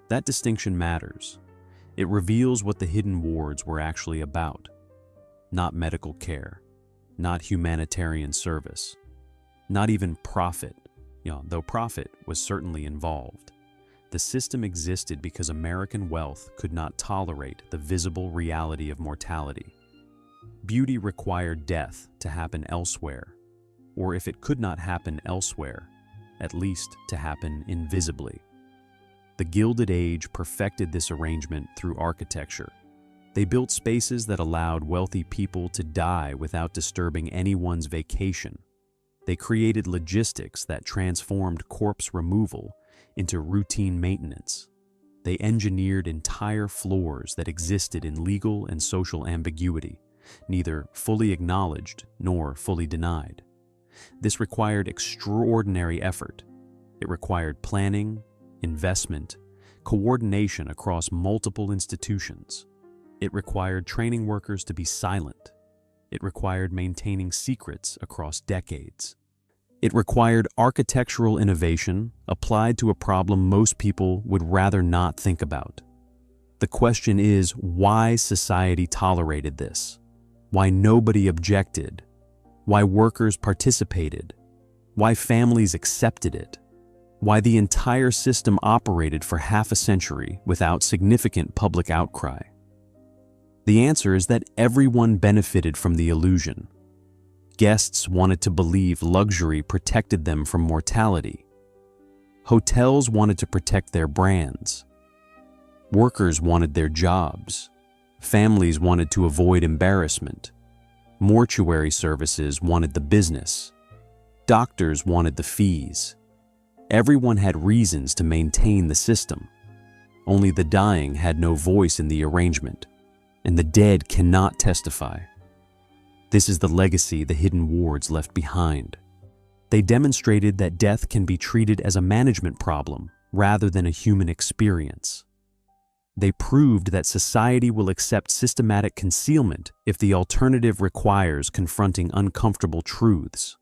That distinction matters. It reveals what the hidden wards were actually about. Not medical care, not humanitarian service, not even profit, though profit was certainly involved. The system existed because American wealth could not tolerate the visible reality of mortality. Beauty required death to happen elsewhere, or if it could not happen elsewhere, at least to happen invisibly. The Gilded Age perfected this arrangement through architecture. They built spaces that allowed wealthy people to die without disturbing anyone's vacation. They created logistics that transformed corpse removal into routine maintenance. They engineered entire floors that existed in legal and social ambiguity, neither fully acknowledged nor fully denied. This required extraordinary effort. It required planning, investment, coordination across multiple institutions. It required training workers to be silent. It required maintaining secrets across decades. It required architectural innovation applied to a problem most people would rather not think about. The question is why society tolerated this, why nobody objected, why workers participated, why families accepted it, why the entire system operated for half a century without significant public outcry. The answer is that everyone benefited from the illusion. Guests wanted to believe luxury protected them from mortality. Hotels wanted to protect their brands. Workers wanted their jobs. Families wanted to avoid embarrassment. Mortuary services wanted the business. Doctors wanted the fees. Everyone had reasons to maintain the system. Only the dying had no voice in the arrangement, and the dead cannot testify. This is the legacy the hidden wards left behind. They demonstrated that death can be treated as a management problem rather than a human experience. They proved that society will accept systematic concealment if the alternative requires confronting uncomfortable truths.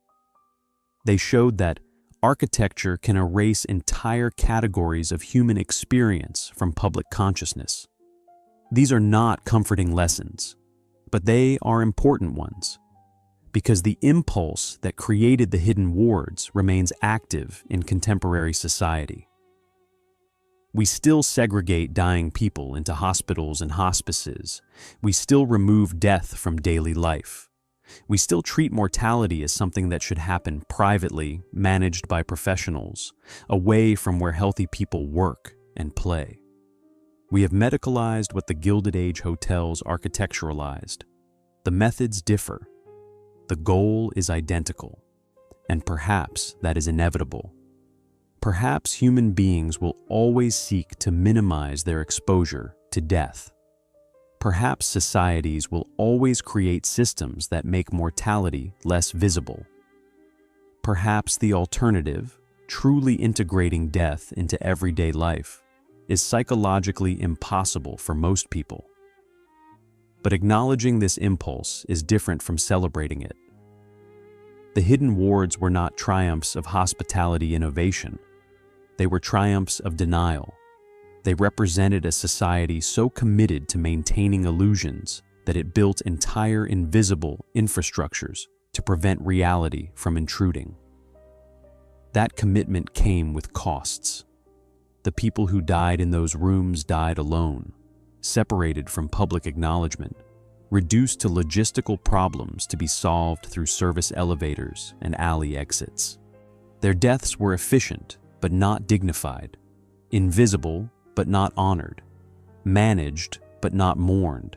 They showed that architecture can erase entire categories of human experience from public consciousness. These are not comforting lessons, but they are important ones, because the impulse that created the hidden wards remains active in contemporary society. We still segregate dying people into hospitals and hospices. We still remove death from daily life. We still treat mortality as something that should happen privately, managed by professionals, away from where healthy people work and play. We have medicalized what the Gilded Age hotels architecturalized. The methods differ. The goal is identical. And perhaps that is inevitable. Perhaps human beings will always seek to minimize their exposure to death. Perhaps societies will always create systems that make mortality less visible. Perhaps the alternative, truly integrating death into everyday life, is psychologically impossible for most people. But acknowledging this impulse is different from celebrating it. The hidden wards were not triumphs of hospitality innovation. They were triumphs of denial. They represented a society so committed to maintaining illusions that it built entire invisible infrastructures to prevent reality from intruding. That commitment came with costs. The people who died in those rooms died alone, separated from public acknowledgement, reduced to logistical problems to be solved through service elevators and alley exits. Their deaths were efficient but not dignified, invisible but not honored, managed but not mourned.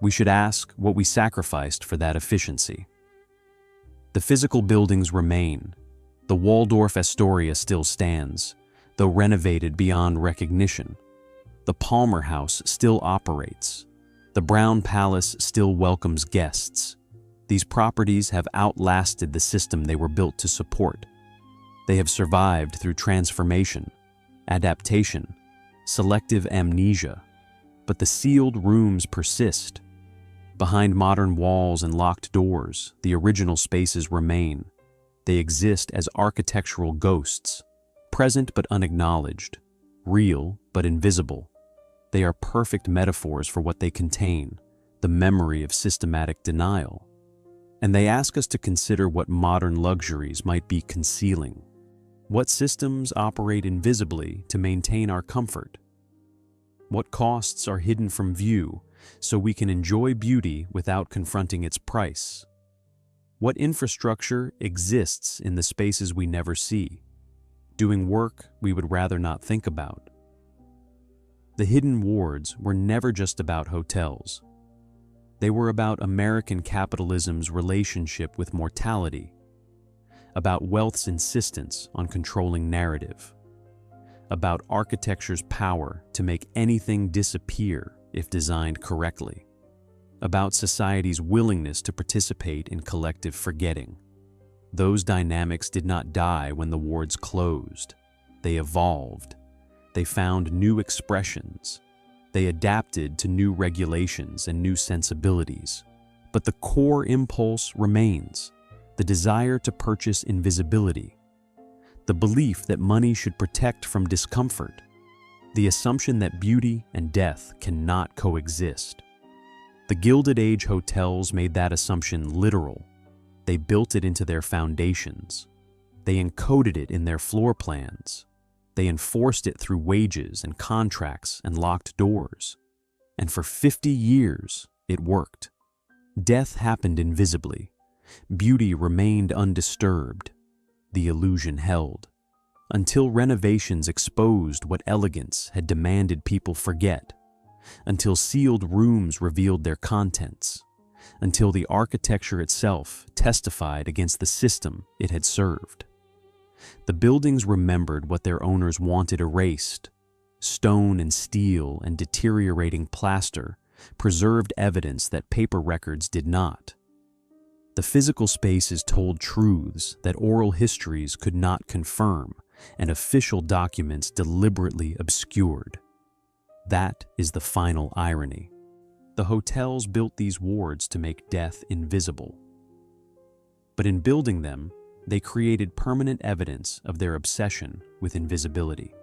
We should ask what we sacrificed for that efficiency. The physical buildings remain. The Waldorf Astoria still stands, though renovated beyond recognition. The Palmer House still operates. The Brown Palace still welcomes guests. These properties have outlasted the system they were built to support. They have survived through transformation, adaptation, selective amnesia, but the sealed rooms persist. Behind modern walls and locked doors, the original spaces remain. They exist as architectural ghosts, present but unacknowledged, real but invisible. They are perfect metaphors for what they contain, the memory of systematic denial. And they ask us to consider what modern luxuries might be concealing. What systems operate invisibly to maintain our comfort? What costs are hidden from view so we can enjoy beauty without confronting its price? What infrastructure exists in the spaces we never see, doing work we would rather not think about? The hidden wards were never just about hotels. They were about American capitalism's relationship with mortality, about wealth's insistence on controlling narrative, about architecture's power to make anything disappear if designed correctly, about society's willingness to participate in collective forgetting. Those dynamics did not die when the wards closed. They evolved. They found new expressions. They adapted to new regulations and new sensibilities. But the core impulse remains: the desire to purchase invisibility, the belief that money should protect from discomfort, the assumption that beauty and death cannot coexist. The Gilded Age hotels made that assumption literal. They built it into their foundations. They encoded it in their floor plans. They enforced it through wages and contracts and locked doors. And for 50 years, it worked. Death happened invisibly. Beauty remained undisturbed. The illusion held. Until renovations exposed what elegance had demanded people forget. Until sealed rooms revealed their contents. Until the architecture itself testified against the system it had served. The buildings remembered what their owners wanted erased. Stone and steel and deteriorating plaster preserved evidence that paper records did not. The physical spaces told truths that oral histories could not confirm and official documents deliberately obscured. That is the final irony. The hotels built these wards to make death invisible. But in building them, they created permanent evidence of their obsession with invisibility.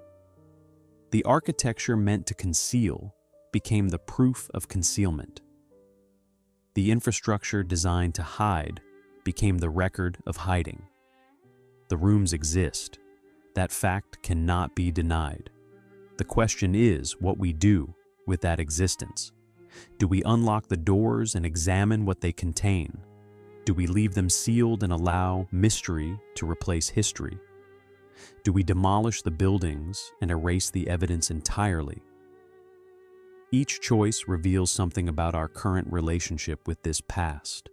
The architecture meant to conceal became the proof of concealment. The infrastructure designed to hide became the record of hiding. The rooms exist. That fact cannot be denied. The question is what we do with that existence. Do we unlock the doors and examine what they contain? Do we leave them sealed and allow mystery to replace history? Do we demolish the buildings and erase the evidence entirely? Each choice reveals something about our current relationship with this past,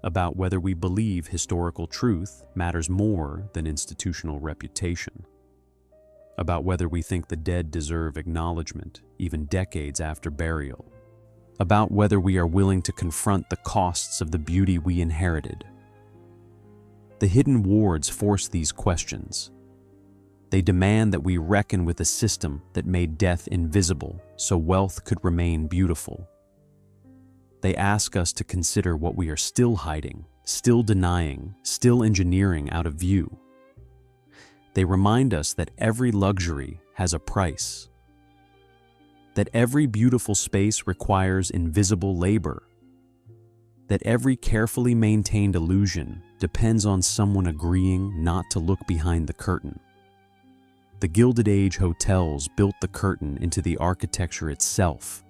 about whether we believe historical truth matters more than institutional reputation, about whether we think the dead deserve acknowledgement even decades after burial, about whether we are willing to confront the costs of the beauty we inherited. The hidden wards force these questions. They demand that we reckon with a system that made death invisible so wealth could remain beautiful. They ask us to consider what we are still hiding, still denying, still engineering out of view. They remind us that every luxury has a price, that every beautiful space requires invisible labor, that every carefully maintained illusion depends on someone agreeing not to look behind the curtain. The Gilded Age hotels built the curtain into the architecture itself.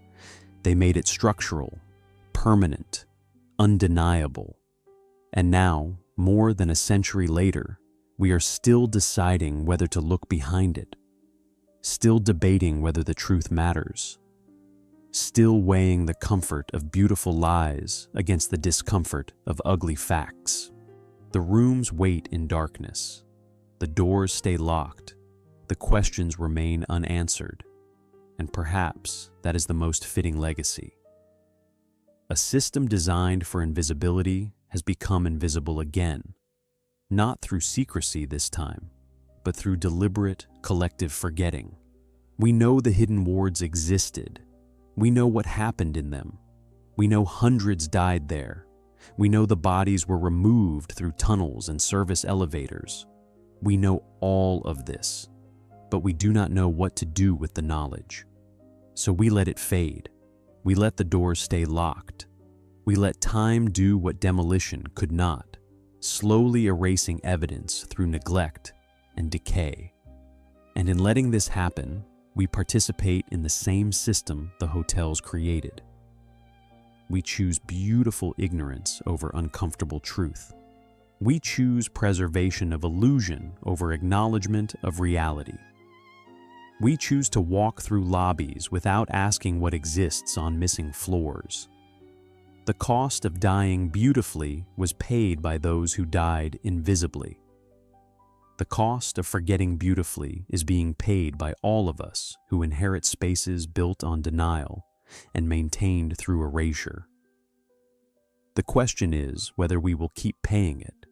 They made it structural, permanent, undeniable. And now, more than a century later, we are still deciding whether to look behind it, still debating whether the truth matters, still weighing the comfort of beautiful lies against the discomfort of ugly facts. The rooms wait in darkness. The doors stay locked. The questions remain unanswered, and perhaps that is the most fitting legacy. A system designed for invisibility has become invisible again, not through secrecy this time, but through deliberate, collective forgetting. We know the hidden wards existed. We know what happened in them. We know hundreds died there. We know the bodies were removed through tunnels and service elevators. We know all of this. But we do not know what to do with the knowledge. So we let it fade. We let the doors stay locked. We let time do what demolition could not, slowly erasing evidence through neglect and decay. And in letting this happen, we participate in the same system the hotels created. We choose beautiful ignorance over uncomfortable truth. We choose preservation of illusion over acknowledgement of reality. We choose to walk through lobbies without asking what exists on missing floors. The cost of dying beautifully was paid by those who died invisibly. The cost of forgetting beautifully is being paid by all of us who inherit spaces built on denial and maintained through erasure. The question is whether we will keep paying it,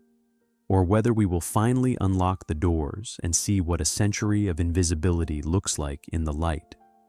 or whether we will finally unlock the doors and see what a century of invisibility looks like in the light.